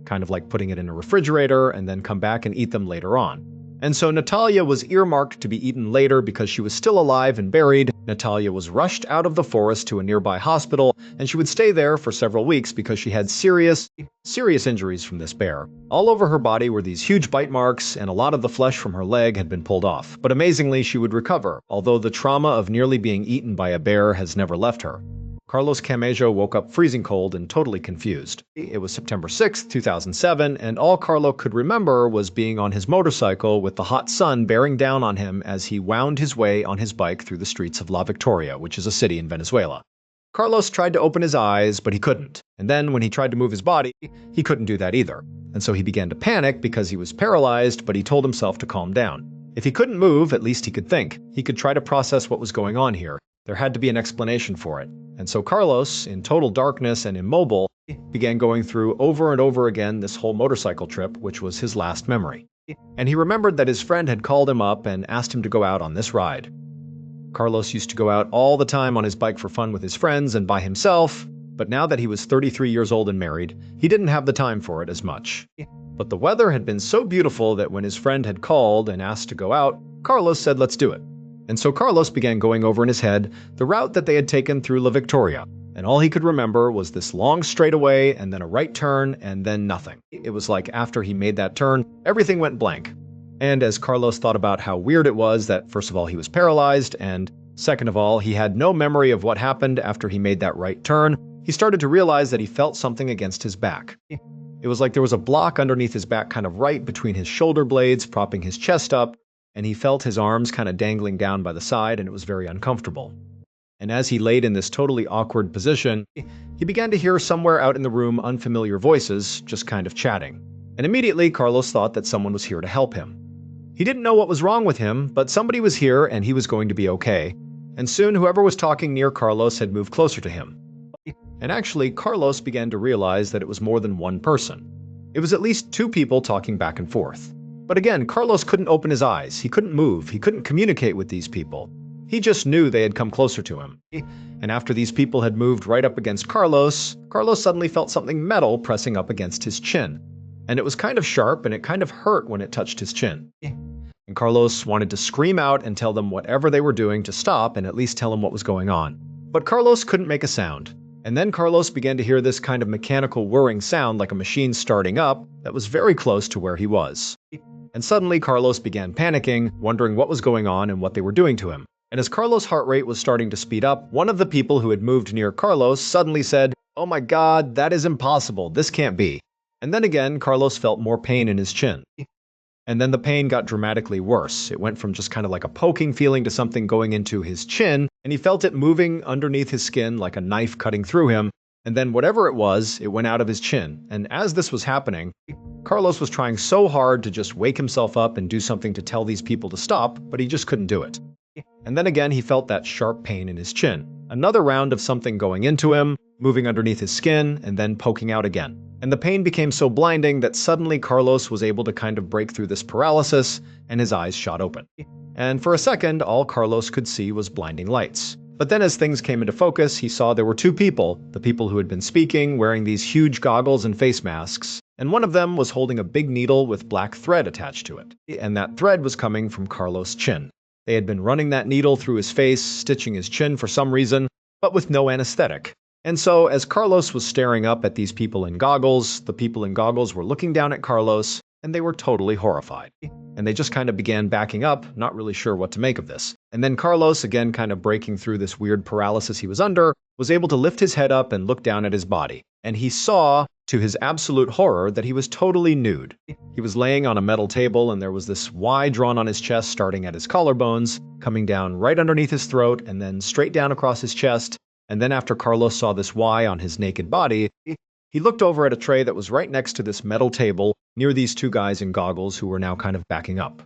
kind of like putting it in a refrigerator, and then come back and eat them later on. And so Natalia was earmarked to be eaten later because she was still alive and buried. Natalia was rushed out of the forest to a nearby hospital, and she would stay there for several weeks because she had serious injuries from this bear. All over her body were these huge bite marks, and a lot of the flesh from her leg had been pulled off. But amazingly, she would recover, although the trauma of nearly being eaten by a bear has never left her. Carlos Camejo woke up freezing cold and totally confused. It was September 6, 2007, and all Carlo could remember was being on his motorcycle with the hot sun bearing down on him as he wound his way on his bike through the streets of La Victoria, which is a city in Venezuela. Carlos tried to open his eyes, but he couldn't. And then when he tried to move his body, he couldn't do that either. And so he began to panic because he was paralyzed, but he told himself to calm down. If he couldn't move, at least he could think. He could try to process what was going on here. There had to be an explanation for it. And so Carlos, in total darkness and immobile, began going through over and over again this whole motorcycle trip, which was his last memory. And he remembered that his friend had called him up and asked him to go out on this ride. Carlos used to go out all the time on his bike for fun with his friends and by himself, but now that he was 33 years old and married, he didn't have the time for it as much. But the weather had been so beautiful that when his friend had called and asked to go out, Carlos said, "Let's do it." And so Carlos began going over in his head the route that they had taken through La Victoria, and all he could remember was this long straightaway and then a right turn and then nothing. It was like after he made that turn, everything went blank. And as Carlos thought about how weird it was that first of all he was paralyzed, and second of all he had no memory of what happened after he made that right turn, he started to realize that he felt something against his back. It was like there was a block underneath his back kind of right between his shoulder blades, propping his chest up, and he felt his arms kind of dangling down by the side, and it was very uncomfortable. And as he laid in this totally awkward position, he began to hear somewhere out in the room unfamiliar voices, just kind of chatting. And immediately Carlos thought that someone was here to help him. He didn't know what was wrong with him, but somebody was here and he was going to be okay. And soon whoever was talking near Carlos had moved closer to him. And actually, Carlos began to realize that it was more than one person. It was at least two people talking back and forth. But again, Carlos couldn't open his eyes, he couldn't move, he couldn't communicate with these people. He just knew they had come closer to him. And after these people had moved right up against Carlos, Carlos suddenly felt something metal pressing up against his chin. and it was kind of sharp and it kind of hurt when it touched his chin. And Carlos wanted to scream out and tell them whatever they were doing to stop and at least tell him what was going on. But Carlos couldn't make a sound. And then Carlos began to hear this kind of mechanical whirring sound like a machine starting up that was very close to where he was. And suddenly Carlos began panicking, wondering what was going on and what they were doing to him. And as Carlos' heart rate was starting to speed up, one of the people who had moved near Carlos suddenly said, "Oh my God, that is impossible. This can't be." And then again, Carlos felt more pain in his chin. And then the pain got dramatically worse. It went from just kind of like a poking feeling to something going into his chin, and he felt it moving underneath his skin like a knife cutting through him. And then whatever it was, it went out of his chin. And as this was happening, Carlos was trying so hard to just wake himself up and do something to tell these people to stop, but he just couldn't do it. And then again, he felt that sharp pain in his chin. Another round of something going into him, moving underneath his skin, and then poking out again. And the pain became so blinding that suddenly Carlos was able to kind of break through this paralysis, and his eyes shot open. And for a second, all Carlos could see was blinding lights. But then as things came into focus, he saw there were two people, the people who had been speaking, wearing these huge goggles and face masks, and one of them was holding a big needle with black thread attached to it. And that thread was coming from Carlos' chin. They had been running that needle through his face, stitching his chin for some reason, but with no anesthetic. And so, as Carlos was staring up at these people in goggles, the people in goggles were looking down at Carlos, and they were totally horrified. And they just kind of began backing up, not really sure what to make of this. And then Carlos, again kind of breaking through this weird paralysis he was under, was able to lift his head up and look down at his body. And he saw, to his absolute horror, that he was totally nude. He was laying on a metal table, and there was this Y drawn on his chest starting at his collarbones, coming down right underneath his throat, and then straight down across his chest. And then after Carlos saw this Y on his naked body, he looked over at a tray that was right next to this metal table near these two guys in goggles who were now kind of backing up.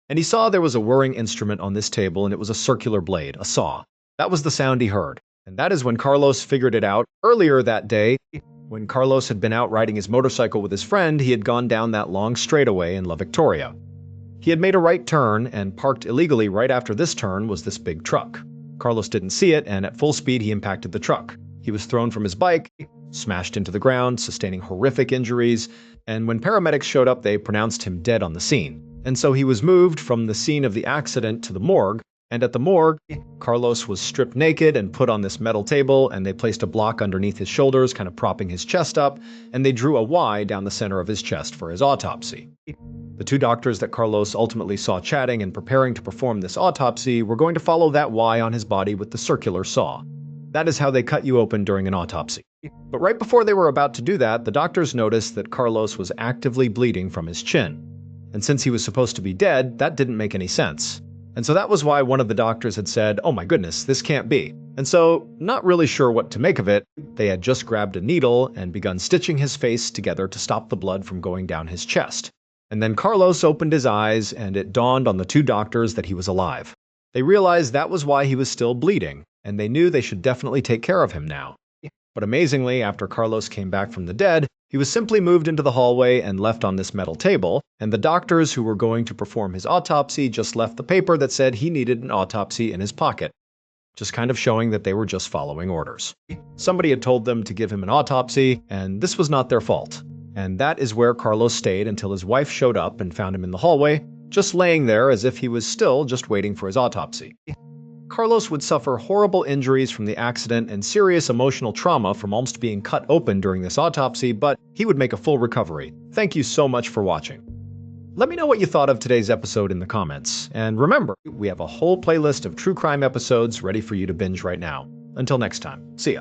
And he saw there was a whirring instrument on this table, and it was a circular blade, a saw. That was the sound he heard. And that is when Carlos figured it out. Earlier that day, when Carlos had been out riding his motorcycle with his friend, he had gone down that long straightaway in La Victoria. He had made a right turn, and parked illegally right after this turn was this big truck. Carlos didn't see it, and at full speed he impacted the truck. He was thrown from his bike, smashed into the ground, sustaining horrific injuries, and when paramedics showed up they pronounced him dead on the scene. And so he was moved from the scene of the accident to the morgue, and at the morgue, Carlos was stripped naked and put on this metal table, and they placed a block underneath his shoulders, kind of propping his chest up, and they drew a Y down the center of his chest for his autopsy. The two doctors that Carlos ultimately saw chatting and preparing to perform this autopsy were going to follow that Y on his body with the circular saw. That is how they cut you open during an autopsy. But right before they were about to do that, the doctors noticed that Carlos was actively bleeding from his chin. And since he was supposed to be dead, that didn't make any sense. And so that was why one of the doctors had said, "Oh my goodness, this can't be." And so, not really sure what to make of it, they had just grabbed a needle and begun stitching his face together to stop the blood from going down his chest. And then Carlos opened his eyes, and it dawned on the two doctors that he was alive. They realized that was why he was still bleeding, and they knew they should definitely take care of him now. But amazingly, after Carlos came back from the dead, he was simply moved into the hallway and left on this metal table, and the doctors who were going to perform his autopsy just left the paper that said he needed an autopsy in his pocket, just kind of showing that they were just following orders. Somebody had told them to give him an autopsy, and this was not their fault. And that is where Carlos stayed until his wife showed up and found him in the hallway, just laying there as if he was still just waiting for his autopsy. Carlos would suffer horrible injuries from the accident and serious emotional trauma from almost being cut open during this autopsy, but he would make a full recovery. Thank you so much for watching. Let me know what you thought of today's episode in the comments. And remember, we have a whole playlist of true crime episodes ready for you to binge right now. Until next time, see ya.